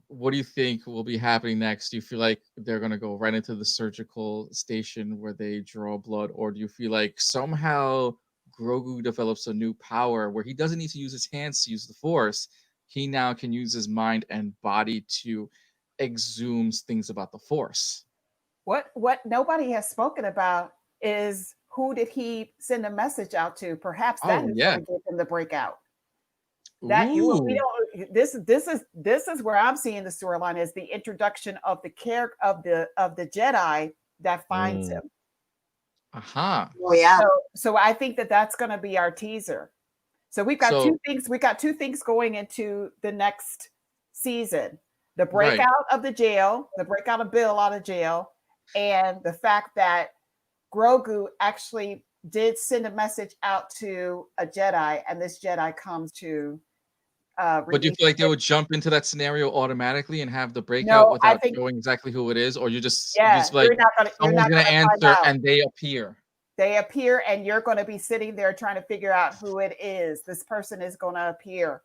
what do you think will be happening next? Do you feel like they're gonna go right into the surgical station where they draw blood, or do you feel like somehow Grogu develops a new power where he doesn't need to use his hands to use the Force? He now can use his mind and body to exhume things about the Force. What nobody has spoken about is who did he send a message out to? Perhaps that Oh is yeah. going to give him the breakout. That you will we Ooh. don't this is where I'm seeing the storyline is the introduction of the character of the Jedi that finds Mm. him. Aha. Oh yeah. So I think that that's going to be our teaser. So we've got So two things. We got two things going into the next season: the right. breakout of the jail, the breakout of Bill out of jail, and the fact that Grogu actually did send a message out to a Jedi, and this Jedi comes to But do you release. feel like they would jump into that scenario automatically and have the breakout No, I without think showing exactly who it is, or you yeah, just like you're someone's not gonna gonna find answer out. and they appear? They appear, and you're going to be sitting there trying to figure out who it is. This person is going to appear.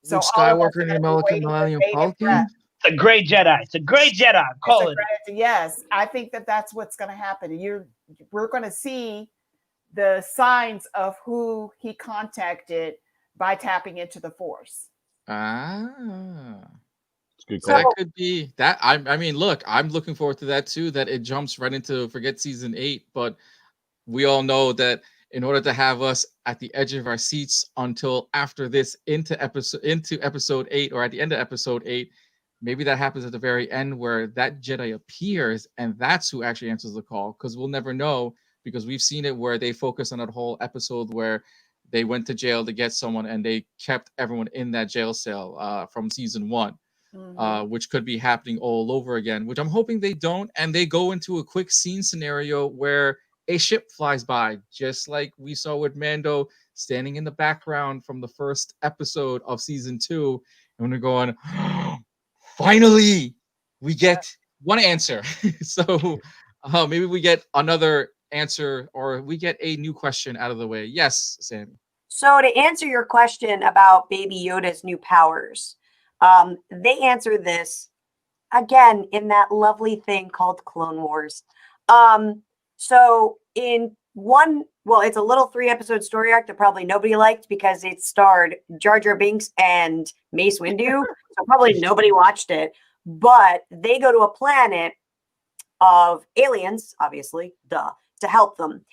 So Luke all of us Skywalker are and the going to be American waiting with Millennium bated breath. Falcon. It's a great Jedi. It's a great Jedi. I'm It's a calling it. great, yes. I think that that's what's going to happen. We're going to see the signs of who he contacted by tapping into the Force. Ah, It's a good So call. that could be that. I mean, look, I'm looking forward to that too. That it jumps right into forget season 8, but we all know that in order to have us at the edge of our seats until after this into episode 8 or at the end of episode 8, maybe that happens at the very end where that Jedi appears and that's who actually answers the call, because we'll never know, because we've seen it where they focus on that whole episode where they went to jail to get someone and they kept everyone in that jail cell from season 1, Mhm. which could be happening all over again, which I'm hoping they don't. And they go into a quick scene scenario where a ship flies by, just like we saw with Mando standing in the background from the first episode of season 2. And we're going, finally, we get one answer. So maybe we get another answer or we get a new question out of the way. Yes, Sammy. So to answer your question about Baby Yoda's new powers, they answer this again in that lovely thing called Clone Wars. So in one, well, it's a little 3-episode story arc that probably nobody liked because it starred Jar Jar Binks and Mace Windu. So probably nobody watched it. But they go to a planet of aliens, obviously, duh, to help them.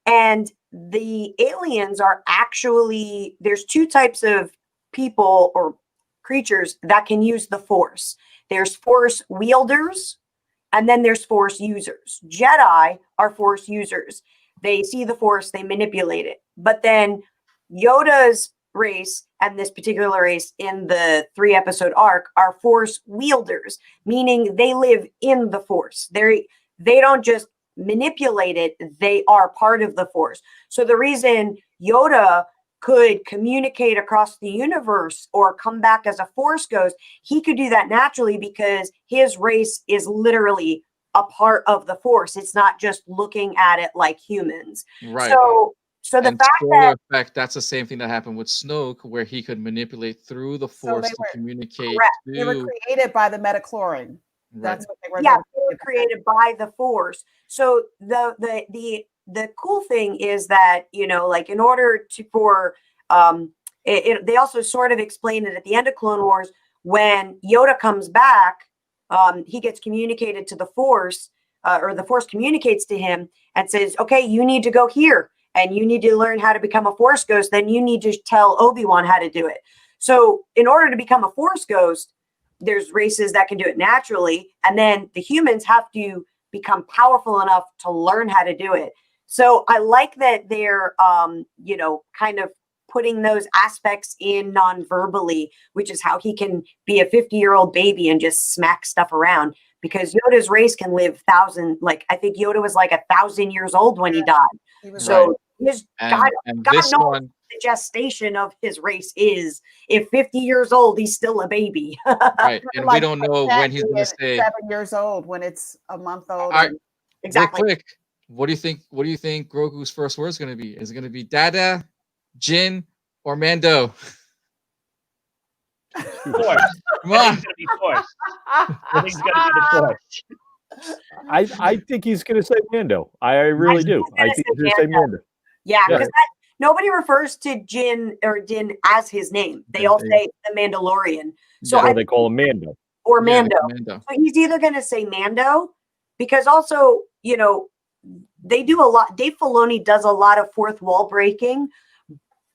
And the aliens are actually, there's two types of people or creatures that can use the Force. There's Force wielders, and then there's Force users. Jedi are Force users. They see the Force, they manipulate it. But then Yoda's race and this particular race in the 3-episode arc are Force wielders, meaning they live in the Force. They don't just manipulate it, they are part of the Force. So the reason Yoda could communicate across the universe or come back as a Force ghost, he could do that naturally because his race is literally a part of the Force. It's not just looking at it like humans. Right. So the And fact that spoiler effect, that's the same thing that happened with Snoke, where he could manipulate through the So Force to communicate correct, they were to. created by the metachlorian. Right. That's what they were. yeah, They they were created by the Force. So the cool thing is that, you know, like in order to for they also sort of explain it at the end of Clone Wars when Yoda comes back, he gets communicated to the Force, or the Force communicates to him and says, okay, you need to go here and you need to learn how to become a Force ghost. Then you need to tell Obi-Wan how to do it. So in order to become a Force ghost, there's races that can do it naturally. And then the humans have to become powerful enough to learn how to do it. So I like that they're, you know, kind of putting those aspects in non-verbally, which is how he can be a 50-year-old baby and just smack stuff around. Because Yoda's race can live like I think Yoda was like 1,000 years old when he died. He was So his God And knows this one, the gestation of his race is. If 50 years old, he's still a baby. right? And we like don't know that when he's going to being say. 7 years old when it's a month All old. right, And Exactly. real quick, what do you think? What do you think Grogu's first word is going to be? Is it going to be Dada, Jin, or Mando? Forced. Come I on. think it's gonna be forced. I think it's gonna be the forced. I think he's going to say Mando. I really do. I think he's going to say Mando. Yeah, Yeah. because nobody refers to Jin or Din as his name. They all say the Mandalorian. So Yeah. Or they call him Mando. or Yeah, Mando. Mando. So he's either going to say Mando, because also, you know, they do a lot. Dave Filoni does a lot of fourth wall breaking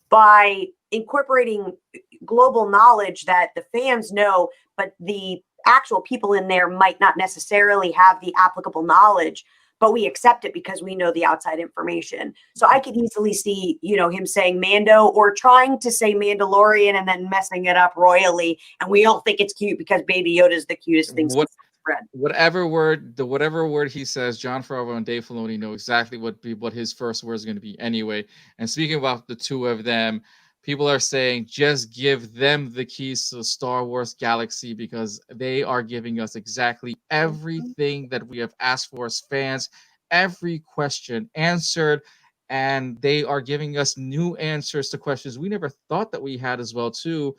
by incorporating global knowledge that the fans know, but the actual people in there might not necessarily have the applicable knowledge, but we accept it because we know the outside information. So I could easily see, you know, him saying Mando or trying to say Mandalorian and then messing it up royally. And we all think it's cute because Baby Yoda is the cutest thing since bread. Whatever word he says, Jon Favreau and Dave Filoni know exactly what his first word is going to be anyway. And speaking about the two of them, people are saying just give them the keys to the Star Wars galaxy because they are giving us exactly everything that we have asked for as fans, every question answered, and they are giving us new answers to questions we never thought that we had as well too.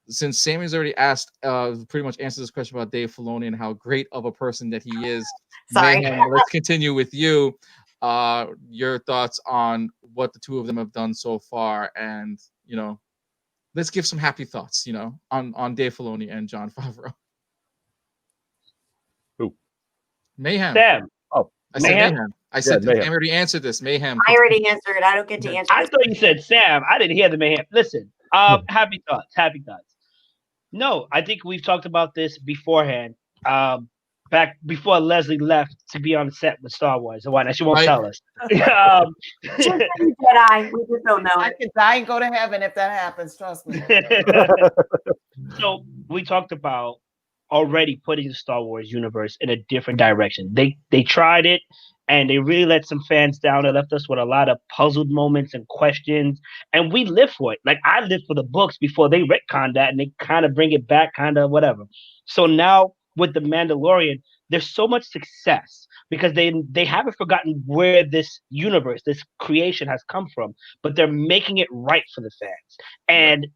Since Sammy's already asked, pretty much answered this question about Dave Filoni and how great of a person that he is. Sorry. Mayhem, let's continue with you. Your thoughts on what the two of them have done so far, and you know, let's give some happy thoughts, you know, on Dave Filoni and Jon Favreau. Who? Mayhem. Sam. Oh, I said Mayhem? Mayhem. I said Mayhem. Sam already answered this. Mayhem. I already answered. I don't get to answer. I this. thought you said Sam. I didn't hear the Mayhem. Listen, happy thoughts. Happy thoughts. No, I think we've talked about this beforehand. Back before Leslie left to be on the set with Star Wars. And why not? She won't Right. tell us. She's a Jedi. We just don't know I it. could die and go to heaven if that happens. Trust me. So we talked about already putting the Star Wars universe in a different direction. They tried it and they really let some fans down. They left us with a lot of puzzled moments and questions. And we live for it. Like I lived for the books before they retconned that and they kind of bring it back, kind of whatever. So now with the Mandalorian, there's so much success because they haven't forgotten where this universe, this creation has come from, but they're making it right for the fans. And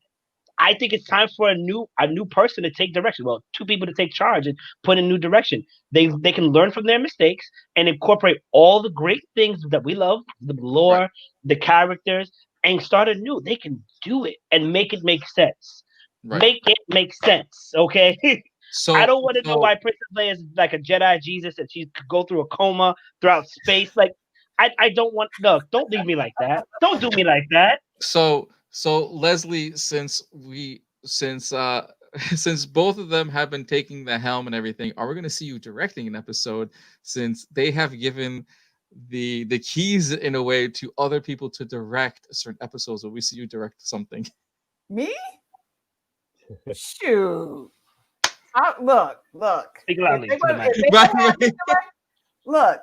I think it's time for a new person to take direction. Well, two people to take charge and put in new direction. They can learn from their mistakes and incorporate all the great things that we love, the lore, the characters, and start anew. They can do it and make it make sense. Right. Make it make sense, okay? So I don't want to know why Princess Leia is like a Jedi Jesus and she could go through a coma throughout space. Like, I don't want. No, don't leave me like that. Don't do me like that. So Leslie, since since both of them have been taking the helm and everything, are we going to see you directing an episode? Since they have given the keys in a way to other people to direct certain episodes, will we see you direct something? Me? Shoot. Look. Speak loudly If to the they mic. if they don't have me direct- look,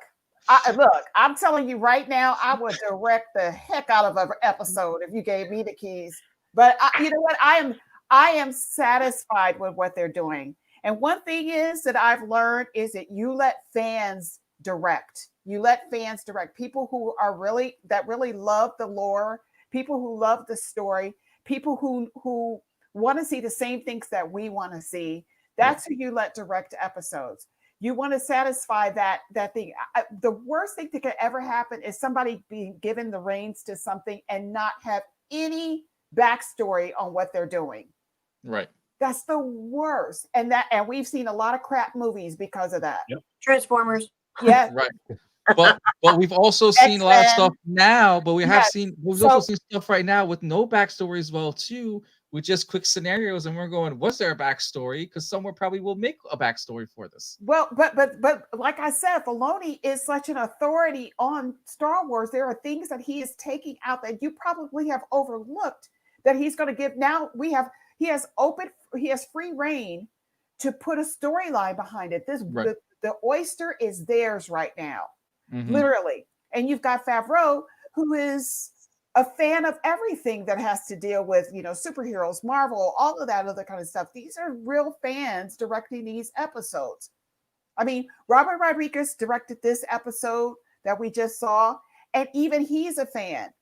I'm telling you right now, I would direct the heck out of an episode if you gave me the keys. But you know what? I am satisfied with what they're doing. And one thing is that I've learned is that you let fans direct. You let fans direct. People who are really love the lore, people who love the story, people who want to see the same things that we want to see. That's who you let direct episodes. You want to satisfy that thing. The worst thing that could ever happen is somebody being given the reins to something and not have any backstory on what they're doing. Right. That's the worst. And we've seen a lot of crap movies because of that. Yep. Transformers. Yeah. Right. But we've also seen a lot of stuff now, but we've also seen stuff right now with no backstory as well too, with just quick scenarios, and we're going, was there a backstory? Because somewhere probably will make a backstory for this. Well, but like I said, Filoni is such an authority on Star Wars. There are things that he is taking out that you probably have overlooked that he's going to give. Now he has free reign to put a storyline behind it. The oyster is theirs right now. Literally. And you've got Favreau, who is a fan of everything that has to deal with, you know, superheroes, Marvel, all of that other kind of stuff. These are real fans directing these episodes. I mean, Robert Rodriguez directed this episode that we just saw, and even he's a fan.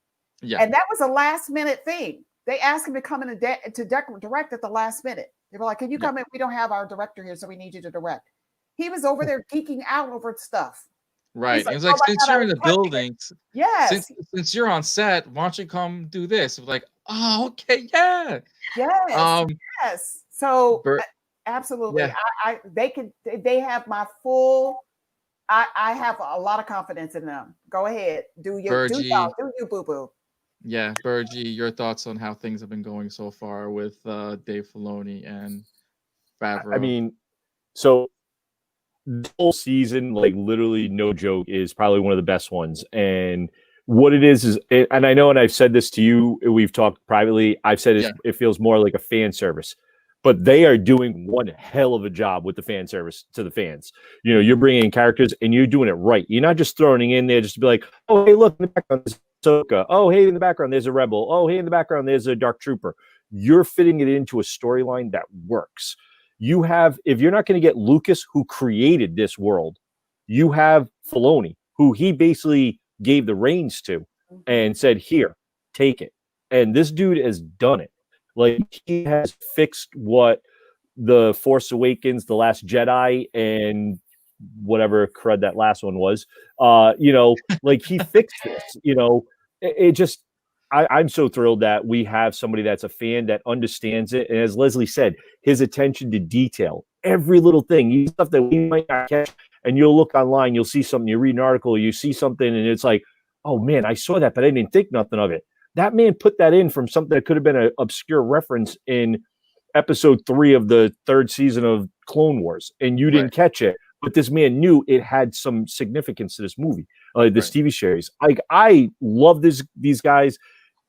Yeah. And that was a last minute thing. They asked him to come in to direct at the last minute. They were like, "Can you come in? We don't have our director here, so we need you to direct." He was over there geeking out over stuff. Right. Like, It was like, "Oh my since God, I you're in was the touching it." building, Yes, since you're on set, why don't you come do this? It was like, oh, okay, yeah. yes, Um, yes. So Ber- absolutely, yeah, they have my full. I have a lot of confidence in them. Go ahead, do Bergy, you, boo boo. yeah, Bergy, your thoughts on how things have been going so far with Dave Filoni and I Favreau? mean, so this whole season, like literally no joke, is probably one of the best ones. And what it is, and I know, and I've said this to you, we've talked privately, I've said Yeah, it feels more like a fan service, but they are doing one hell of a job with the fan service to the fans. You know, you're bringing in characters and you're doing it right. You're not just throwing it in there just to be like, oh, hey, look in the background, there's Ahsoka. Oh, hey, in the background, there's a rebel. Oh, hey, in the background, there's a dark trooper. You're fitting it into a storyline that works. You have, if you're not going to get Lucas, who created this world, you have Filoni, who he basically gave the reins to and said, here, take it. And this dude has done it. Like, he has fixed what the Force Awakens, The Last Jedi, and whatever crud that last one was. You know, like, he fixed this. You know, it just, I'm so thrilled that we have somebody that's a fan that understands it. And as Leslie said, his attention to detail, every little thing, stuff that we might not catch. And you'll look online, you'll see something, you read an article, you see something, and it's like, oh man, I saw that, but I didn't think nothing of it. That man put that in from something that could have been an obscure reference in episode 3 of the 3rd season of Clone Wars, and you didn't catch it. But this man knew it had some significance to this movie, this TV series. Like, I love these guys.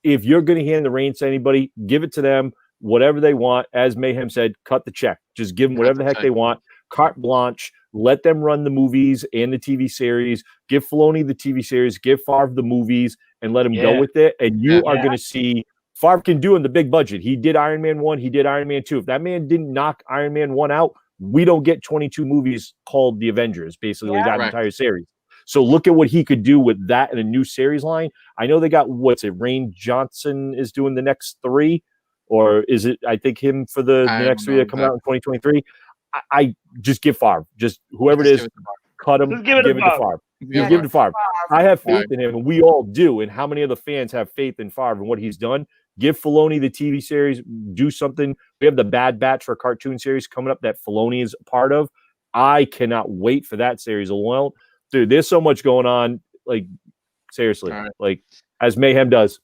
If you're going to hand the reins to anybody, give it to them, whatever they want. As Mayhem said, cut the check. Just give them whatever the heck they want. Carte blanche. Let them run the movies and the TV series. Give Filoni the TV series. Give Favre the movies, and let him go with it. And you are going to see Favre can do in the big budget. He did Iron Man 1. He did Iron Man 2. If that man didn't knock Iron Man 1 out, we don't get 22 movies called The Avengers, basically that entire series. So look at what he could do with that in a new series line. I know they got, what's it, Rain Johnson is doing the next 3, or is it, I think, him for the next 3 that come out in 2023. I just give Favre, just whoever it is, cut him, give it to Favre. Give it to Favre. I have faith in him, and we all do. And how many of the fans have faith in Favre and what he's done? Give Filoni the TV series, do something. We have the Bad Batch for cartoon series coming up that Filoni is a part of. I cannot wait for that series alone. Dude, there's so much going on. Like, seriously, like, as Mayhem does.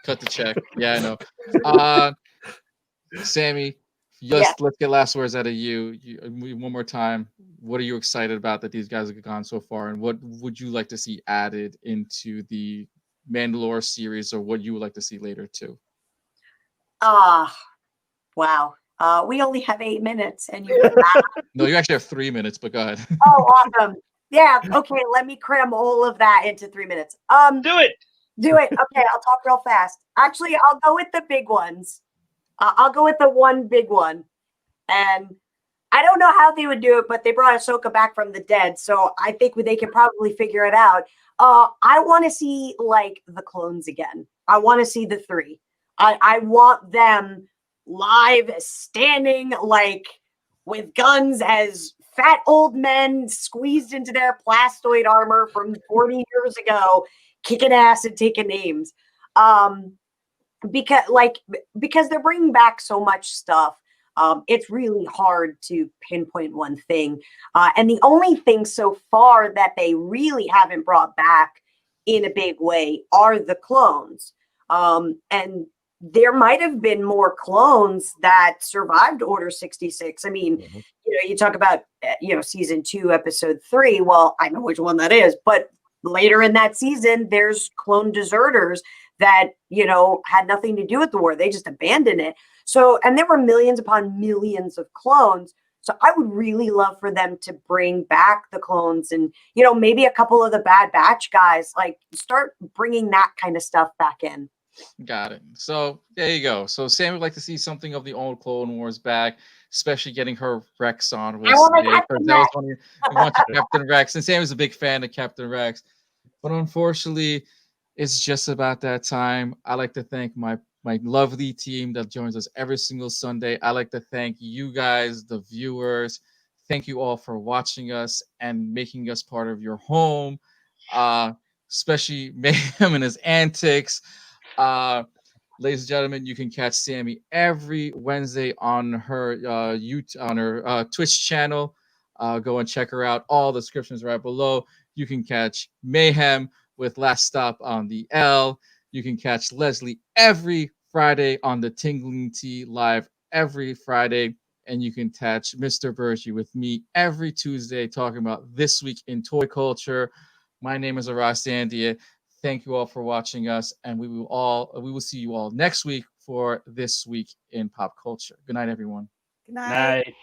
Cut the check. Yeah, I know. Sammy, let's get last words out of you. One more time. What are you excited about that these guys have gone so far, and what would you like to see added into the Mandalore series, or what you would like to see later too? Wow. We only have 8 minutes, and you No, you actually have 3 minutes, but go ahead. Oh, awesome. Yeah. Okay. Let me cram all of that into 3 minutes. Do it. Okay. I'll talk real fast. Actually, I'll go with the big ones. I'll go with the one big one. And I don't know how they would do it, but they brought Ahsoka back from the dead. So I think they can probably figure it out. I want to see, like, the clones again. I want to see the 3. I want them live, standing, like, with guns as fat old men squeezed into their plastoid armor from 40 years ago, kicking ass and taking names. Because they're bringing back so much stuff. It's really hard to pinpoint one thing. And the only thing so far that they really haven't brought back in a big way are the clones. And there might have been more clones that survived Order 66. I mean, you talk about, season 2, episode 3. Well, I know which one that is, but later in that season, there's clone deserters that, had nothing to do with the war. They just abandoned it. So, and there were millions upon millions of clones. So I would really love for them to bring back the clones and, maybe a couple of the Bad Batch guys, like, start bringing that kind of stuff back in. Got it. So there you go. So Sam would like to see something of the old Clone Wars back, especially getting her Rex on. I want Captain Rex, and Sam is a big fan of Captain Rex. But unfortunately, it's just about that time. I'd like to thank my my lovely team that joins us every single Sunday. I like to thank you guys, the viewers. Thank you all for watching us and making us part of your home, uh, especially Mayhem and his antics. Uh, Ladies and gentlemen, you can catch Sammy every Wednesday on her on her Twitch channel. Go and check her out. All the descriptions right below. You can catch Mayhem with Last Stop on the L. You can catch Leslie every Friday on the Tingling Tea live every Friday. And you can catch Mr. Bergy with me every Tuesday talking about this week in toy culture. My name is Arash Zandieh. Thank you all for watching us, and we will see you all next week for This Week in Pop Culture. Good night, everyone. Good night. Night.